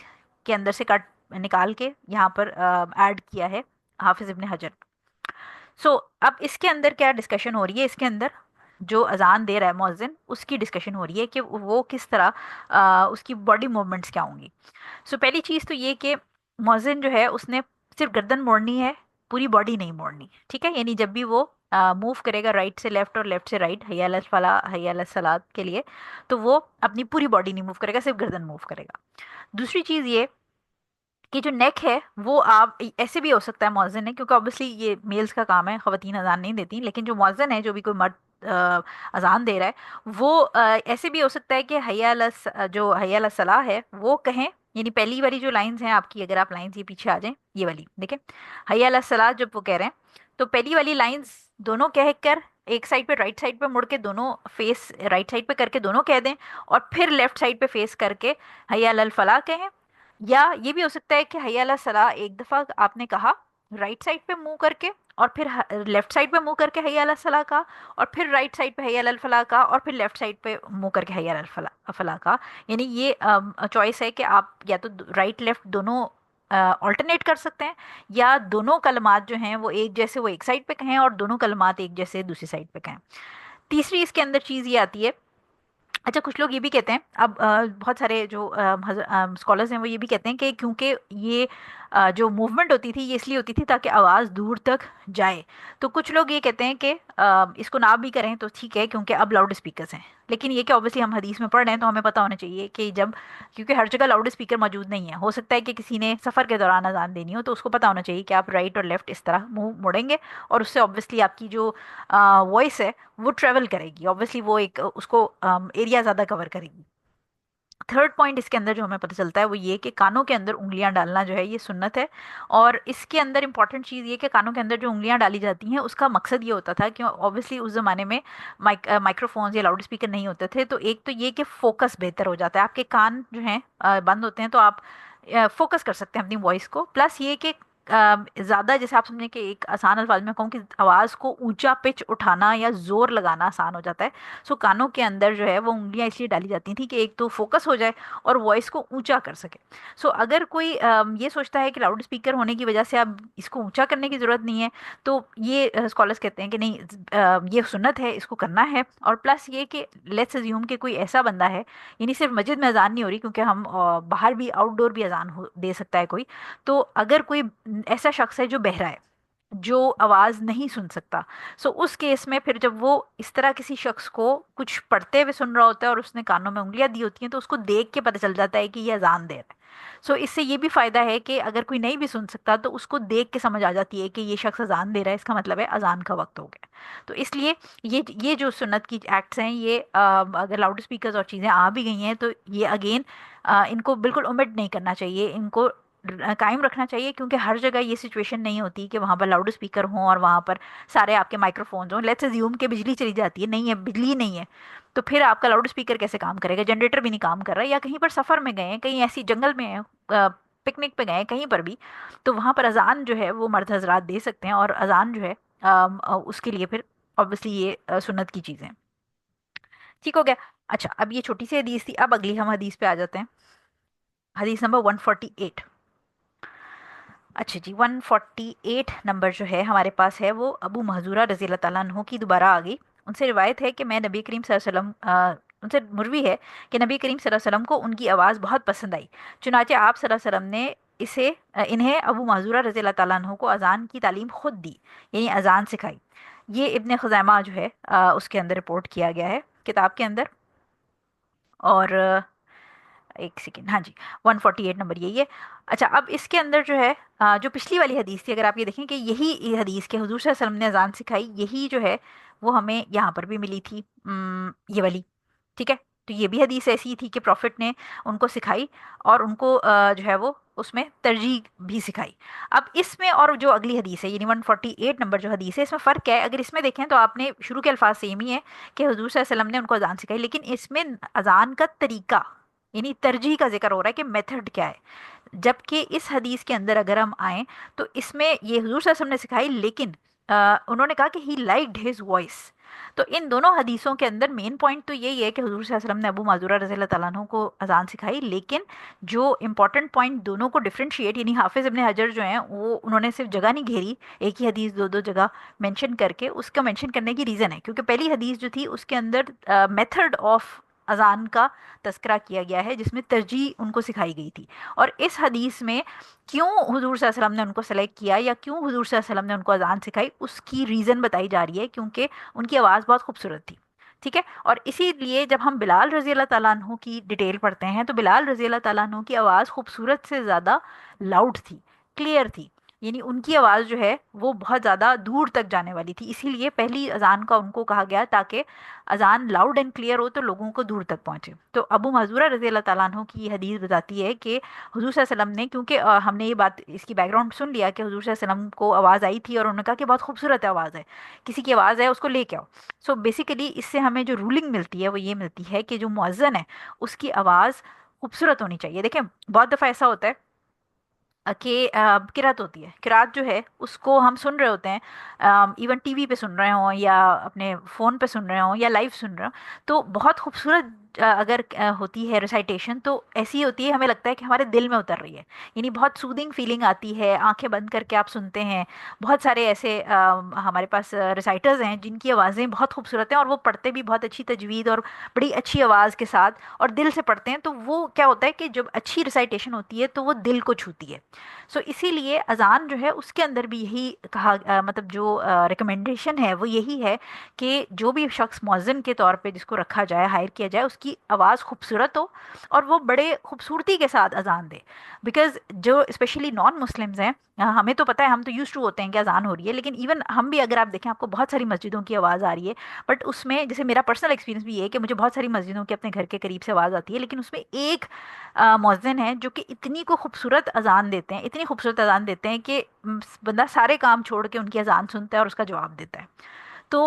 کے اندر سے کٹ نکال کے یہاں پر ایڈ کیا ہے حافظ ابن حجر. سو اب اس کے اندر کیا ڈسکشن ہو رہی ہے، اس کے اندر جو اذان دے رہا ہے مؤذن اس کی ڈسکشن ہو رہی ہے کہ وہ کس طرح اس کی باڈی موومنٹس کیا ہوں گی. سو پہلی چیز تو یہ کہ مؤذن جو ہے اس نے صرف گردن موڑنی ہے، پوری باڈی نہیں موڑنی. ٹھیک ہے، یعنی جب بھی وہ موو کرے گا رائٹ سے لیفٹ اور لیفٹ سے رائٹ حی علی الفلاح حی علی الصلاۃ کے لیے، تو وہ اپنی پوری باڈی نہیں موو کرے گا، صرف گردن موو کرے گا. دوسری چیز یہ کہ جو نیک ہے وہ آپ ایسے بھی ہو سکتا ہے مؤذن ہے، کیونکہ obviously یہ میلز کا کام ہے، خواتین اذان نہیں دیتی، لیکن جو مؤذن ہے جو بھی کوئی مرد اذان دے رہا ہے وہ ایسے بھی ہو سکتا ہے کہ جو حی علی الصلاح ہے وہ کہیں. یعنی پہلی والی جو لائنز ہیں آپ کی، اگر آپ لائنز یہ پیچھے آ جائیں یہ والی دیکھیں، حی علی الصلاح جب وہ کہہ رہے ہیں تو پہلی والی لائنز دونوں کہہ کر ایک سائڈ پہ رائٹ سائڈ پہ مڑ کے دونوں فیس رائٹ سائڈ پہ کر کے دونوں کہہ دیں، اور پھر لیفٹ سائڈ پہ فیس کر کے حی علی الفلاح کہیں. یا یہ بھی ہو سکتا ہے کہ حی علی الصلاح ایک دفعہ آپ نے کہا رائٹ سائڈ پہ منہ کر کے، اور پھر لیفٹ سائڈ پہ منہ کر کے حی علی الصلاح کا، اور پھر رائٹ سائڈ پہ حی علی الفلاح کا، اور پھر لیفٹ سائڈ پہ منہ کر کے حی علی الفلاح کا. یعنی یہ چوائس ہے کہ آپ یا تو رائٹ لیفٹ دونوں آلٹرنیٹ کر سکتے ہیں، یا دونوں کلمات جو ہیں وہ ایک جیسے وہ ایک سائڈ پہ کہیں اور دونوں کلمات ایک جیسے دوسری سائڈ پہ کہیں. تیسری اس کے اندر چیز یہ آتی ہے، اچھا کچھ لوگ یہ بھی کہتے ہیں، اب بہت سارے جو اسکالرز ہیں وہ یہ بھی کہتے ہیں کہ کیونکہ یہ جو موومنٹ ہوتی تھی یہ اس لیے ہوتی تھی تاکہ آواز دور تک جائے، تو کچھ لوگ یہ کہتے ہیں کہ اس کو نہ بھی کریں تو ٹھیک ہے کیونکہ اب لاؤڈ اسپیکرز ہیں. لیکن یہ کہ اوبیسلی ہم حدیث میں پڑھ رہے ہیں تو ہمیں پتہ ہونا چاہیے کہ جب کیونکہ ہر جگہ لاؤڈ اسپیکر موجود نہیں ہے، ہو سکتا ہے کہ کسی نے سفر کے دوران اذان دینی ہو، تو اس کو پتہ ہونا چاہیے کہ آپ رائٹ اور لیفٹ اس طرح منہ موڑیں گے، اور اس سے اوبیسلی آپ کی جو وائس ہے وہ ٹریول کرے گی، اوبیسلی وہ ایک اس کو ایریا زیادہ کور کرے گی. تھرڈ پوائنٹ اس کے اندر جو ہمیں پتہ چلتا ہے وہ یہ کہ کانوں کے اندر انگلیاں ڈالنا جو ہے یہ سنت ہے. اور اس کے اندر امپورٹنٹ چیز یہ کہ کانوں کے اندر جو انگلیاں ڈالی جاتی ہیں اس کا مقصد یہ ہوتا تھا کہ اوبیسلی اس زمانے میں مائکرو فونز یا لاؤڈ اسپیکر نہیں ہوتے تھے، تو ایک تو یہ کہ فوکس بہتر ہو جاتا ہے، آپ کے کان جو ہیں بند ہوتے ہیں تو آپ فوکس کر سکتے ہیں اپنی وائس کو. پلس یہ کہ زیادہ جیسے آپ سمجھیں کہ ایک آسان الفاظ میں کہوں کہ آواز کو اونچا پچ اٹھانا یا زور لگانا آسان ہو جاتا ہے. سو کانوں کے اندر جو ہے وہ انگلیاں اس لیے ڈالی جاتی تھیں کہ ایک تو فوکس ہو جائے اور وائس کو اونچا کر سکے. سو اگر کوئی یہ سوچتا ہے کہ لاؤڈ اسپیکر ہونے کی وجہ سے اب اس کو اونچا کرنے کی ضرورت نہیں ہے، تو یہ اسکالرس کہتے ہیں کہ نہیں، یہ سنت ہے، اس کو کرنا ہے. اور پلس یہ کہ لیٹس ازیوم کہ کوئی ایسا بندہ ہے، یعنی صرف مسجد میں اذان نہیں ہو رہی کیونکہ ہم باہر بھی آؤٹ ڈور بھی اذان دے سکتا ہے کوئی، تو اگر کوئی ایسا شخص ہے جو بہرا ہے، جو آواز نہیں سن سکتا. سو اس کیس میں پھر جب وہ اس طرح کسی شخص کو کچھ پڑھتے ہوئے سن رہا ہوتا ہے اور اس نے کانوں میں انگلیاں دی ہوتی ہیں تو اس کو دیکھ کے پتہ چل جاتا ہے کہ یہ اذان دے رہا ہے. سو اس سے یہ بھی فائدہ ہے کہ اگر کوئی نہیں بھی سن سکتا تو اس کو دیکھ کے سمجھ آ جاتی ہے کہ یہ شخص اذان دے رہا ہے، اس کا مطلب ہے اذان کا وقت ہو گیا. تو اس لیے یہ جو سنت کی ایکٹس ہیں، یہ اگر لاؤڈ اسپیکرز اور چیزیں آ بھی گئی ہیں تو یہ اگین ان کو بالکل omit نہیں کرنا چاہیے، ان کو قائم رکھنا چاہیے، کیونکہ ہر جگہ یہ سچویشن نہیں ہوتی کہ وہاں پر لاؤڈ اسپیکر ہوں اور وہاں پر سارے آپ کے مائکرو فونز ہوں. لیٹس اسیوم کہ بجلی چلی جاتی ہے، نہیں ہے بجلی نہیں ہے، تو پھر آپ کا لاؤڈ اسپیکر کیسے کام کرے گا؟ جنریٹر بھی نہیں کام کر رہا ہے، یا کہیں پر سفر میں گئے ہیں، کہیں ایسی جنگل میں ہیں، پکنک پہ گئے ہیں کہیں پر بھی، تو وہاں پر اذان جو ہے وہ مرد حضرات دے سکتے ہیں، اور اذان جو ہے اس کے لیے پھر obviously یہ سنت کی چیزیں. ٹھیک ہو گیا. اچھا، اب یہ چھوٹی سی حدیث تھی، اب اگلی ہم حدیث پہ آ جاتے ہیں. حدیث نمبر 148. اچھا جی، 148 نمبر جو ہے ہمارے پاس ہے وہ ابو محذورہ رضی اللہ تعالیٰ عنہ کی دوبارہ آ گئی. ان سے روایت ہے کہ میں نبی کریم صلی اللہ علیہ وسلم ان سے مروی ہے کہ نبی کریم صلی اللہ علیہ وسلم کو ان کی آواز بہت پسند آئی، چنانچہ آپ صلی اللہ علیہ وسلم نے انہیں ابو محذورہ رضی اللہ تعالیٰ عنہ کو اذان کی تعلیم خود دی، یعنی اذان سکھائی. یہ ابن خزیمہ جو ہے اس کے اندر رپورٹ کیا گیا ہے کتاب کے اندر. اور ایک سیکنڈ، ہاں جی، 148 نمبر یہی ہے. اچھا، اب اس کے اندر جو ہے جو پچھلی والی حدیث تھی، اگر آپ یہ دیکھیں کہ یہی حدیث کے حضور صلی اللہ علیہ وسلم نے اذان سکھائی، یہی جو ہے وہ ہمیں یہاں پر بھی ملی تھی، یہ والی. ٹھیک ہے، تو یہ بھی حدیث ایسی تھی کہ پروفٹ نے ان کو سکھائی اور ان کو جو ہے وہ اس میں ترجیح بھی سکھائی. اب اس میں اور جو اگلی حدیث ہے، یعنی 148 نمبر جو حدیث ہے، اس میں فرق ہے. اگر اس میں دیکھیں تو آپ نے شروع کے الفاظ سیم ہی ہے کہ حضور صلی اللہ علیہ وسلم نے ان کو اذان سکھائی، لیکن اس میں اذان کا طریقہ یعنی ترجیح کا ذکر ہو رہا ہے کہ میتھڈ کیا ہے. جبکہ اس حدیث کے اندر اگر ہم آئیں تو اس میں یہ حضور صلی اللہ علیہ وسلم نے سکھائی، لیکن انہوں نے کہا کہ ہی لائکڈ ہز وائس. تو ان دونوں حدیثوں کے اندر مین پوائنٹ تو یہی ہے کہ حضور صلی اللہ علیہ وسلم نے ابو معذورہ رضی اللہ تعالیٰ عنہ کو اذان سکھائی، لیکن جو امپورٹنٹ پوائنٹ دونوں کو ڈفرینشیٹ، یعنی حافظ ابن حجر جو ہیں وہ انہوں نے صرف جگہ نہیں گھیری، ایک ہی حدیث دو دو جگہ مینشن کر کے، اس کا مینشن کرنے کی ریزن ہے کیونکہ پہلی حدیث جو تھی اس کے اندر میتھڈ آف اذان کا تذکرہ کیا گیا ہے جس میں ترجیح ان کو سکھائی گئی تھی. اور اس حدیث میں کیوں حضور صلی اللہ علیہ وسلم نے ان کو سلیکٹ کیا یا کیوں حضور صلی اللہ علیہ وسلم نے ان کو اذان سکھائی، اس کی ریزن بتائی جا رہی ہے کیونکہ ان کی آواز بہت خوبصورت تھی. ٹھیک ہے، اور اسی لیے جب ہم بلال رضی اللہ تعالیٰ عنہ کی ڈیٹیل پڑھتے ہیں تو بلال رضی اللہ تعالیٰ عنہ کی آواز خوبصورت سے زیادہ لاؤڈ تھی، کلیئر تھی، یعنی ان کی آواز جو ہے وہ بہت زیادہ دور تک جانے والی تھی. اسی لیے پہلی اذان کا ان کو کہا گیا تاکہ اذان لاؤڈ اینڈ کلیئر ہو تو لوگوں کو دور تک پہنچے. تو ابو معذورہ رضی اللہ تعالیٰ عنہ کی یہ حدیث بتاتی ہے کہ حضور صلی اللہ علیہ وسلم نے، کیونکہ ہم نے یہ بات اس کی بیک گراؤنڈ سن لیا کہ حضور صلی اللہ علیہ وسلم کو آواز آئی تھی اور انہوں نے کہا کہ بہت خوبصورت آواز ہے، کسی کی آواز ہے اس کو لے کے آؤ. سو بیسیکلی اس سے ہمیں جو رولنگ ملتی ہے وہ یہ ملتی ہے کہ جو مؤذن ہے اس کی آواز خوبصورت ہونی چاہیے. دیکھیں بہت دفعہ ایسا ہوتا ہے کہ قرات ہوتی ہے، قرات جو ہے اس کو ہم سن رہے ہوتے ہیں، ایون ٹی وی پہ سن رہے ہوں یا اپنے فون پہ سن رہے ہوں یا لائیو سن رہے ہوں، تو بہت خوبصورت اگر ہوتی ہے ریسائٹیشن تو ایسی ہوتی ہے ہمیں لگتا ہے کہ ہمارے دل میں اتر رہی ہے، یعنی بہت سودنگ فیلنگ آتی ہے، آنکھیں بند کر کے آپ سنتے ہیں. بہت سارے ایسے ہمارے پاس ریسائٹرز ہیں جن کی آوازیں بہت خوبصورت ہیں اور وہ پڑھتے بھی بہت اچھی تجوید اور بڑی اچھی آواز کے ساتھ اور دل سے پڑھتے ہیں. تو وہ کیا ہوتا ہے کہ جب اچھی ریسائٹیشن ہوتی ہے تو وہ دل کو چھوتی ہے. سو اسی لیے اذان جو ہے اس کے اندر بھی یہی کہا مطلب جو ریکمنڈیشن ہے وہ یہی ہے کہ جو بھی شخص مؤذن کے طور پہ جس کو رکھا جائے، ہائر کیا جائے، اس کی آواز خوبصورت ہو اور وہ بڑے خوبصورتی کے ساتھ اذان دے. بیکاز جو اسپیشلی نان مسلمز ہیں، ہمیں تو پتہ ہے، ہم تو یوز ٹو ہوتے ہیں کہ اذان ہو رہی ہے، لیکن ایون ہم بھی اگر آپ دیکھیں آپ کو بہت ساری مسجدوں کی آواز آ رہی ہے، بٹ اس میں جیسے میرا پرسنل ایکسپیرینس بھی یہ ہے کہ مجھے بہت ساری مسجدوں کی اپنے گھر کے قریب سے آواز آتی ہے، لیکن اس میں ایک مؤذن ہے جو کہ اتنی کو خوبصورت اذان دیتے ہیں، اتنی خوبصورت اذان دیتے ہیں کہ بندہ سارے کام چھوڑ کے ان کی اذان سنتا ہے اور اس کا جواب دیتا ہے. تو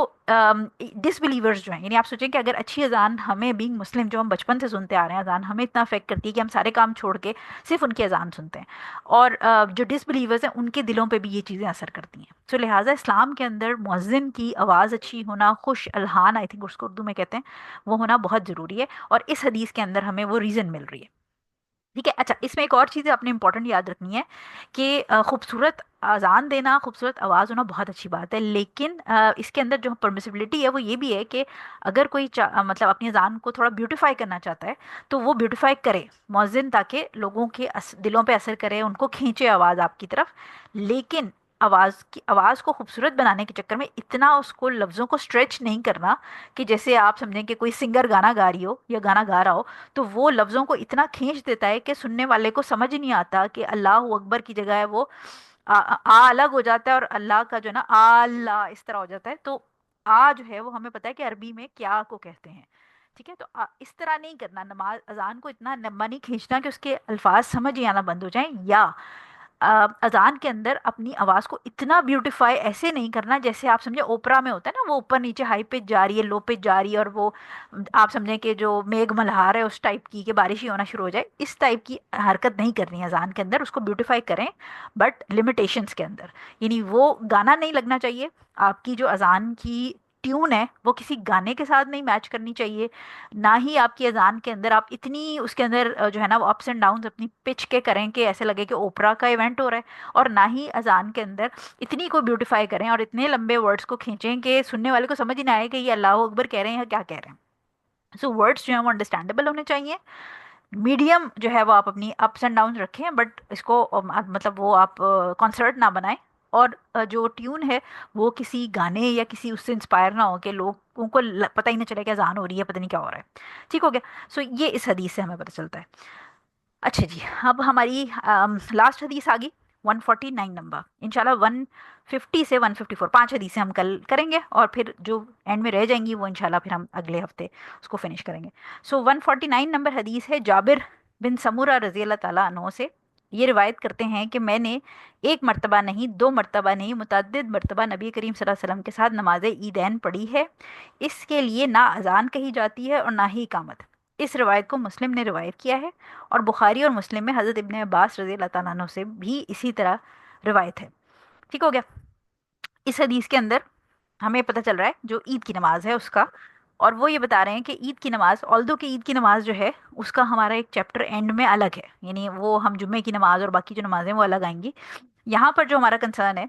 ڈس بلیورز جو ہیں، یعنی آپ سوچیں کہ اگر اچھی اذان ہمیں بینگ مسلم جو ہم بچپن سے سنتے آ رہے ہیں، اذان ہمیں اتنا افیکٹ کرتی ہے کہ ہم سارے کام چھوڑ کے صرف ان کی اذان سنتے ہیں، اور جو ڈس بلیورز ہیں ان کے دلوں پہ بھی یہ چیزیں اثر کرتی ہیں. سو لہٰذا اسلام کے اندر مؤذن کی آواز اچھی ہونا، خوش الحان آئی تھنک اس کو اردو میں کہتے ہیں، وہ ہونا بہت ضروری ہے، اور اس حدیث کے اندر ہمیں وہ ریزن مل رہی ہے. ٹھیک ہے. اچھا، اس میں ایک اور چیز آپ نے امپورٹنٹ یاد رکھنی ہے کہ خوبصورت اذان دینا، خوبصورت آواز ہونا بہت اچھی بات ہے، لیکن اس کے اندر جو پرمسبلٹی ہے وہ یہ بھی ہے کہ اگر کوئی مطلب اپنی اذان کو تھوڑا بیوٹیفائی کرنا چاہتا ہے تو وہ بیوٹیفائی کرے مؤذن، تاکہ لوگوں کے دلوں پہ اثر کرے، ان کو کھینچے آواز آپ کی طرف. لیکن آواز کو خوبصورت بنانے کے چکر میں اتنا اس کو لفظوں کو اسٹریچ نہیں کرنا کہ جیسے آپ سمجھیں کہ کوئی سنگر گانا گا رہی ہو یا گانا گا رہا ہو تو وہ لفظوں کو اتنا کھینچ دیتا ہے کہ سننے والے کو سمجھ نہیں آتا کہ اللہ اکبر کی جگہ ہے وہ الگ ہو جاتا ہے، اور اللہ کا جو ہے نا اللہ اس طرح ہو جاتا ہے. تو جو ہے وہ ہمیں پتا ہے کہ عربی میں کیا کو کہتے ہیں. ٹھیک ہے، تو اس طرح نہیں کرنا، نماز اذان کو اتنا لمبا نہیں کھینچنا کہ اس کے الفاظ سمجھ ہی آنا بند ہو جائیں، یا اذان کے اندر اپنی آواز کو اتنا بیوٹیفائی ایسے نہیں کرنا جیسے آپ سمجھے اوپرا میں ہوتا ہے نا، وہ اوپر نیچے ہائی پچ جا رہی ہے، لو پچ جا رہی ہے، اور وہ آپ سمجھیں کہ جو میگھ ملہار ہے اس ٹائپ کی کہ بارش ہی ہونا شروع ہو جائے، اس ٹائپ کی حرکت نہیں کرنی ہے اذان کے اندر. اس کو بیوٹیفائی کریں بٹ لمیٹیشنس کے اندر. یعنی وہ گانا نہیں لگنا چاہیے، آپ کی جو اذان کی ٹیون ہے وہ کسی گانے کے ساتھ نہیں میچ کرنی چاہیے. نہ ہی آپ کی اذان کے اندر آپ اتنی اس کے اندر جو ہے نا وہ اپس اینڈ ڈاؤنز اپنی پچ کے کریں کہ ایسے لگے کہ اوپرا کا ایونٹ ہو رہا ہے، اور نہ ہی اذان کے اندر اتنی کو بیوٹیفائی کریں اور اتنے لمبے ورڈز کو کھینچیں کہ سننے والے کو سمجھ ہی نہ آئے کہ یہ اللہ اکبر کہہ رہے ہیں یا کیا کہہ رہے ہیں. سو ورڈز جو ہیں وہ انڈرسٹینڈیبل ہونے چاہیے. میڈیم جو ہے وہ آپ اپنی اپس اینڈ ڈاؤنز رکھیں، بٹ اس کو مطلب وہ آپ کنسرٹ نہ بنائیں. اور جو ٹیون ہے وہ کسی گانے یا کسی اس سے انسپائر نہ ہو کہ لوگوں کو پتہ ہی نہ چلے کہ اذان ہو رہی ہے، پتہ نہیں کیا ہو رہا ہے. ٹھیک ہو گیا. سو یہ اس حدیث سے ہمیں پتہ چلتا ہے. اچھا جی، اب ہماری لاسٹ حدیث آ گئی 149 نمبر. انشاءاللہ 150 سے 154 5 حدیثیں ہم کل کریں گے، اور پھر جو اینڈ میں رہ جائیں گی وہ انشاءاللہ پھر ہم اگلے ہفتے اس کو فنش کریں گے. سو 149 نمبر حدیث ہے جابر بن سمورہ رضی اللہ تعالیٰ عنہ سے. یہ روایت کرتے ہیں کہ میں نے ایک مرتبہ نہیں، دو مرتبہ نہیں، متعدد مرتبہ نبی کریم صلی اللہ علیہ وسلم کے ساتھ نماز عیدین پڑھی ہے. اس کے لیے نہ اذان کہی جاتی ہے اور نہ ہی اقامت. اس روایت کو مسلم نے روایت کیا ہے، اور بخاری اور مسلم میں حضرت ابن عباس رضی اللہ تعالیٰ عنہ سے بھی اسی طرح روایت ہے. ٹھیک ہو گیا. اس حدیث کے اندر ہمیں پتہ چل رہا ہے جو عید کی نماز ہے اس کا، اور وہ یہ بتا رہے ہیں کہ عید کی نماز آلدو کہ عید کی نماز جو ہے اس کا ہمارا ایک چیپٹر اینڈ میں الگ ہے، یعنی وہ ہم جمعے کی نماز اور باقی جو نمازیں وہ الگ آئیں گی. یہاں پر جو ہمارا کنسرن ہے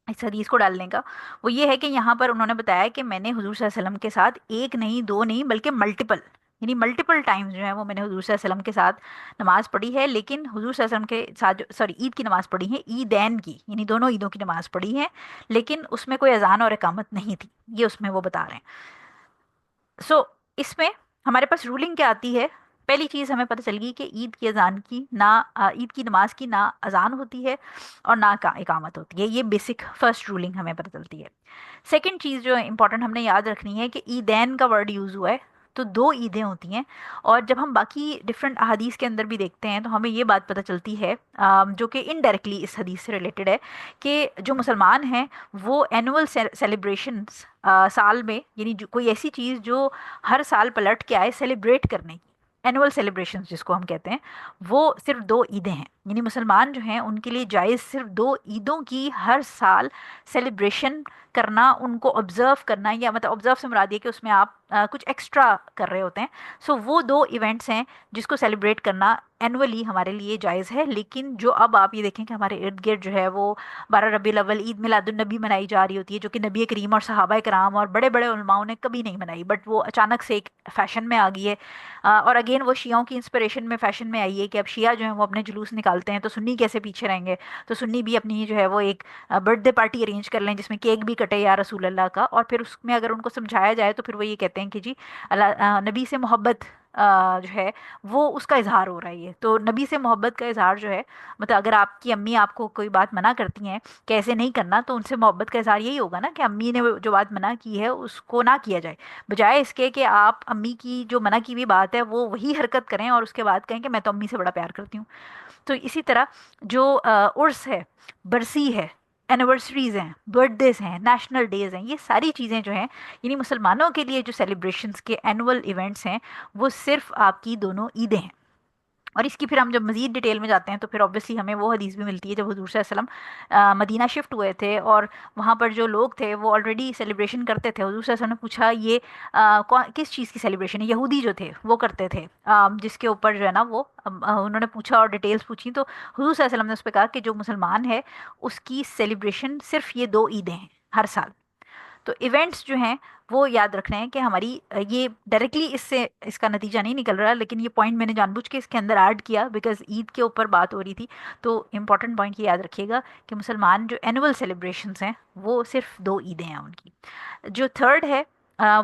اس حدیث کو ڈالنے کا وہ یہ ہے کہ یہاں پر انہوں نے بتایا کہ میں نے حضور صلی اللہ علیہ وسلم کے ساتھ ایک نہیں، دو نہیں، بلکہ ملٹیپل، یعنی ملٹیپل ٹائمز جو ہیں وہ میں نے حضور صلی اللہ علیہ وسلم کے ساتھ نماز پڑھی ہے. لیکن حضور صلی اللہ علیہ وسلم کے ساتھ سوری عید کی نماز پڑھی ہے، عیدین کی، یعنی دونوں عیدوں کی نماز پڑھی ہے، لیکن اس میں کوئی اذان اور اقامت نہیں تھی. یہ اس میں وہ بتا رہے ہیں. سو اس میں ہمارے پاس رولنگ کیا آتی ہے؟ پہلی چیز ہمیں پتہ چل گئی کہ عید کی اذان کی نہ عید کی نماز کی نہ اذان ہوتی ہے اور نہ اقامت ہوتی ہے. یہ بیسک فرسٹ رولنگ ہمیں پتہ چلتی ہے. سیکنڈ چیز جو امپورٹنٹ ہم نے یاد رکھنی ہے کہ عیدین کا ورڈ یوز ہوا ہے تو دو عیدیں ہوتی ہیں. اور جب ہم باقی ڈفرینٹ احادیث کے اندر بھی دیکھتے ہیں تو ہمیں یہ بات پتہ چلتی ہے جو کہ انڈائریکٹلی اس حدیث سے ریلیٹڈ ہے، کہ جو مسلمان ہیں وہ اینول سیلیبریشنس سال میں، یعنی کوئی ایسی چیز جو ہر سال پلٹ کے آئے سیلیبریٹ کرنے کی، اینول سیلیبریشنس جس کو ہم کہتے ہیں، وہ صرف دو عیدیں ہیں. یعنی مسلمان جو ہیں ان کے لیے جائز صرف دو عیدوں کی ہر سال سیلیبریشن کرنا، ان کو آبزرو کرنا، یا مطلب آبزرو سے مراد یہ کہ اس میں آپ کچھ ایکسٹرا کر رہے ہوتے ہیں. سو وہ دو ایونٹس ہیں جس کو سیلیبریٹ کرنا اینولی ہمارے لیے جائز ہے. لیکن جو اب آپ یہ دیکھیں کہ ہمارے ارد گرد جو ہے وہ 12 ربیع الاول عید میلاد النبی منائی جا رہی ہوتی ہے، جو کہ نبی کریم اور صحابہ کرام اور بڑے بڑے علماؤں نے کبھی نہیں منائی، بٹ وہ اچانک سے ایک فیشن میں آ گئی ہے. اور اگین وہ شیعوں کی انسپریشن میں فیشن میں آئی ہے کہ اب شیعہ جو ہیں وہ اپنے جلوس نکالتے ہیں تو سنی کیسے پیچھے رہیں گے، تو سنی بھی اپنی جو ہے وہ ایک برتھ ڈے پارٹی ارینج کر لیں جس میں کیک بھی کٹے یا رسول اللہ کا. اور پھر اس میں اگر ان کو سمجھایا جائے تو پھر وہ یہ کہتے ہیں کہ جی اللہ نبی سے محبت جو ہے وہ اس کا اظہار ہو رہا ہے. یہ تو نبی سے محبت کا اظہار جو ہے، مطلب اگر آپ کی امی آپ کو کوئی بات منع کرتی ہیں کہ ایسے نہیں کرنا، تو ان سے محبت کا اظہار یہی ہوگا نا کہ امی نے جو بات منع کی ہے اس کو نہ کیا جائے، بجائے اس کے کہ آپ امی کی جو منع کی ہوئی بات ہے وہ وہی حرکت کریں اور اس کے بعد کہیں کہ میں تو امی سے بڑا پیار کرتی ہوں. تو اسی طرح جو عرس ہے، برسی ہے، اینیورسریز ہیں، برتھ ڈیز ہیں، نیشنل ڈیز ہیں، یہ ساری چیزیں جو ہیں یعنی مسلمانوں کے لیے جو سیلیبریشنس کے اینول ایونٹس ہیں وہ صرف آپ کی دونوں عیدیں ہیں. اور اس کی پھر ہم جب مزید ڈیٹیل میں جاتے ہیں تو پھر اوبیسلی ہمیں وہ حدیث بھی ملتی ہے جب حضور صلی اللہ علیہ وسلم مدینہ شفٹ ہوئے تھے اور وہاں پر جو لوگ تھے وہ آلریڈی سیلیبریشن کرتے تھے. حضور صلی اللہ علیہ وسلم نے پوچھا یہ کس چیز کی سیلیبریشن ہے؟ یہودی جو تھے وہ کرتے تھے، جس کے اوپر جو ہے نا وہ انہوں نے پوچھا اور ڈیٹیلز پوچھی، تو حضور صلی اللہ علیہ وسلم نے اس پہ کہا کہ جو مسلمان ہے اس کی سیلیبریشن صرف یہ دو عیدیں ہیں ہر سال. تو ایونٹس جو ہیں وہ یاد رکھنا ہے کہ ہماری یہ ڈائریکٹلی اس سے اس کا نتیجہ نہیں نکل رہا، لیکن یہ پوائنٹ میں نے جان بوجھ کے اس کے اندر ایڈ کیا بیکاز عید کے اوپر بات ہو رہی تھی. تو امپورٹنٹ پوائنٹ یہ یاد رکھیے گا کہ مسلمان جو اینول سیلیبریشنس ہیں وہ صرف 2 عیدیں ہیں ان کی. جو تھرڈ ہے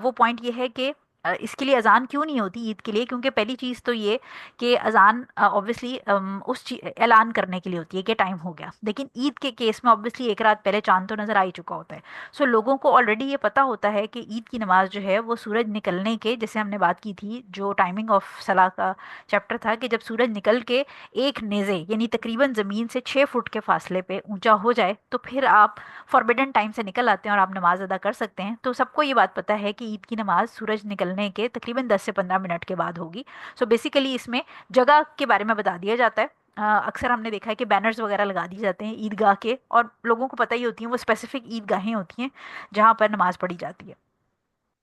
وہ پوائنٹ یہ ہے کہ اس کے لیے اذان کیوں نہیں ہوتی عید کے لیے، کیونکہ پہلی چیز تو یہ کہ اذان آبویسلی اعلان کرنے کے لیے ہوتی ہے کہ ٹائم ہو گیا، لیکن عید کے کیس میں آبویسلی ایک رات پہلے چاند تو نظر آ ہی چکا ہوتا ہے. سو لوگوں کو آلریڈی یہ پتا ہوتا ہے کہ عید کی نماز جو ہے وہ سورج نکلنے کے، جیسے ہم نے بات کی تھی جو ٹائمنگ آف صلاح کا چیپٹر تھا، کہ جب سورج نکل کے ایک نیزے یعنی تقریباً زمین سے 6 فٹ کے فاصلے پہ اونچا ہو جائے تو پھر آپ فاربیڈن ٹائم سے نکل آتے ہیں اور آپ نماز ادا کر سکتے ہیں. تو سب کو یہ بات پتہ ہے کہ عید کی نماز سورج نکلنے کے تقریباً 10 سے 15 منٹ کے بعد ہوگی. سو بیسیکلی اس میں جگہ کے بارے میں بتا دیا جاتا ہے. اکثر ہم نے دیکھا ہے کہ بینرز وغیرہ لگا دی جاتے ہیں عیدگاہ کے، اور لوگوں کو پتہ ہی ہوتی ہیں وہ اسپیسیفک عیدگاہیں ہوتی ہیں جہاں پر نماز پڑھی جاتی ہے.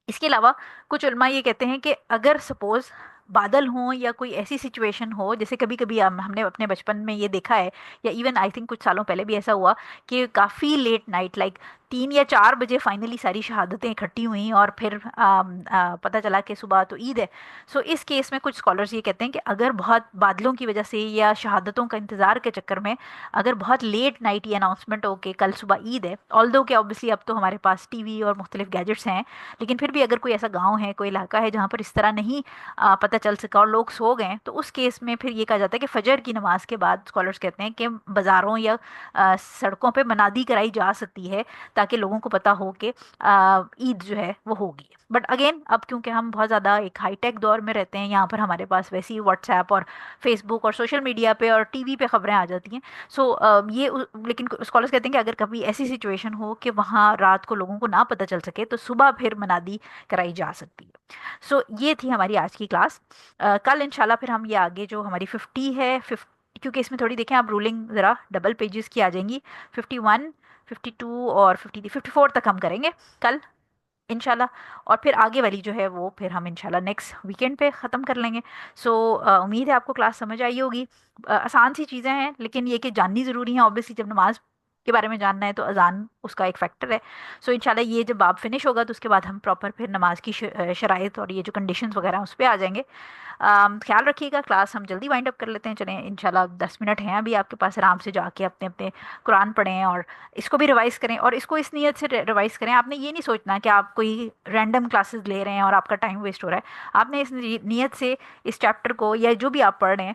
اس کے علاوہ کچھ علماء یہ کہتے ہیں کہ اگر سپوز بادل ہوں یا کوئی ایسی سچویشن ہو، جیسے کبھی کبھی ہم نے اپنے بچپن میں یہ دیکھا ہے، یا ایون آئی تھنک کچھ سالوں پہلے بھی ایسا ہوا کہ کافی لیٹ نائٹ لائک 3 یا 4 بجے فائنلی ساری شہادتیں اکٹھی ہوئیں اور پھر پتہ چلا کہ صبح تو عید ہے. سو اس کیس میں کچھ اسکالرز یہ کہتے ہیں کہ اگر بہت بادلوں کی وجہ سے یا شہادتوں کا انتظار کے چکر میں اگر بہت لیٹ نائٹ یہ اناؤنسمنٹ ہو کہ کل صبح عید ہے، آل دو کہ اوبیسلی اب تو ہمارے پاس ٹی وی اور مختلف گیجٹس ہیں، لیکن پھر بھی اگر کوئی ایسا گاؤں ہے، کوئی علاقہ ہے جہاں پر اس طرح نہیں پتہ چل سکا اور لوگ سو گئے، تو اس کیس میں پھر یہ کہا جاتا ہے کہ فجر کی نماز کے بعد اسکالرس کہتے ہیں کہ بازاروں یا سڑکوں پہ منادی کرائی جا سکتی ہے تاکہ لوگوں کو پتہ ہو کہ عید جو ہے وہ ہوگی. بٹ اگین اب کیونکہ ہم بہت زیادہ ایک ہائی ٹیک دور میں رہتے ہیں، یہاں پر ہمارے پاس ویسے ہی واٹس ایپ اور فیس بک اور سوشل میڈیا پہ اور ٹی وی پہ خبریں آ جاتی ہیں. سو یہ لیکن اسکالرس کہتے ہیں کہ اگر کبھی ایسی سچویشن ہو کہ وہاں رات کو لوگوں کو نہ پتہ چل سکے تو صبح پھر منادی کرائی جا سکتی ہے. سو یہ تھی ہماری آج کی کلاس. کل انشاءاللہ پھر ہم یہ آگے جو ہماری 50 ہے، کیونکہ اس میں تھوڑی دیکھیں آپ رولنگ ذرا ڈبل پیجز کی آ جائیں گی، 51 52 اور 53 54 تک ہم کریں گے کل انشاءاللہ. اور پھر آگے والی جو ہے وہ پھر ہم انشاءاللہ نیکسٹ ویکینڈ پہ ختم کر لیں گے. سو امید ہے آپ کو کلاس سمجھ آئی ہوگی. آسان سی چیزیں ہیں لیکن یہ کہ جاننی ضروری ہیں. اوبیسلی جب نماز کے بارے میں جاننا ہے تو اذان اس کا ایک فیکٹر ہے. سو انشاءاللہ یہ جب آپ فنش ہوگا تو اس کے بعد ہم پراپر پھر نماز کی شرائط اور یہ جو کنڈیشنز وغیرہ ہیں اس پہ آ جائیں گے. خیال رکھیے گا. کلاس ہم جلدی وائنڈ اپ کر لیتے ہیں. چلیں انشاءاللہ 10 منٹ ہیں ابھی آپ کے پاس، آرام سے جا کے اپنے اپنے قرآن پڑھیں اور اس کو بھی ریوائز کریں، اور اس کو اس نیت سے ریوائز کریں. آپ نے یہ نہیں سوچنا کہ آپ کوئی رینڈم کلاسز لے رہے ہیں اور آپ کا ٹائم ویسٹ ہو رہا ہے. آپ نے اس نیت سے اس چیپٹر کو یا جو بھی آپ پڑھ رہے ہیں،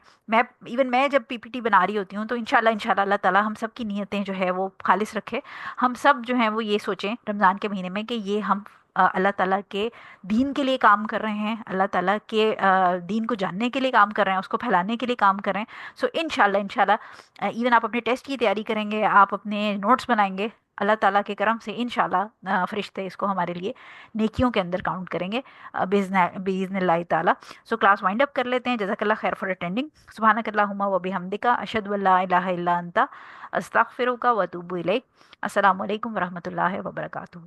میں جب پی پی ٹی بنا رہی ہوتی ہوں تو انشاءاللہ اللہ تعالیٰ ہم سب کی نیتیں جو ہے وہ خالص رکھے. ہم سب جو ہیں وہ یہ سوچیں رمضان کے مہینے میں کہ یہ ہم اللہ تعالیٰ کے دین کے لیے کام کر رہے ہیں، اللہ تعالیٰ کے دین کو جاننے کے لیے کام کر رہے ہیں، اس کو پھیلانے کے لیے کام کر رہے ہیں. سو انشاءاللہ ایون آپ اپنے ٹیسٹ کی تیاری کریں گے، آپ اپنے نوٹس بنائیں گے، اللہ تعالیٰ کے کرم سے انشاءاللہ فرشتے اس کو ہمارے لیے نیکیوں کے اندر کاؤنٹ کریں گے باذن اللہ تعالیٰ. سو کلاس وائنڈ اپ کر لیتے ہیں. جزاک اللہ خیر فار اٹینڈنگ. سبحانک اللہم و بحمدک، اشہد ان لا الہ الا انت، استغفرک و اتوب الیک. السلام علیکم ورحمۃ اللہ وبرکاتہ.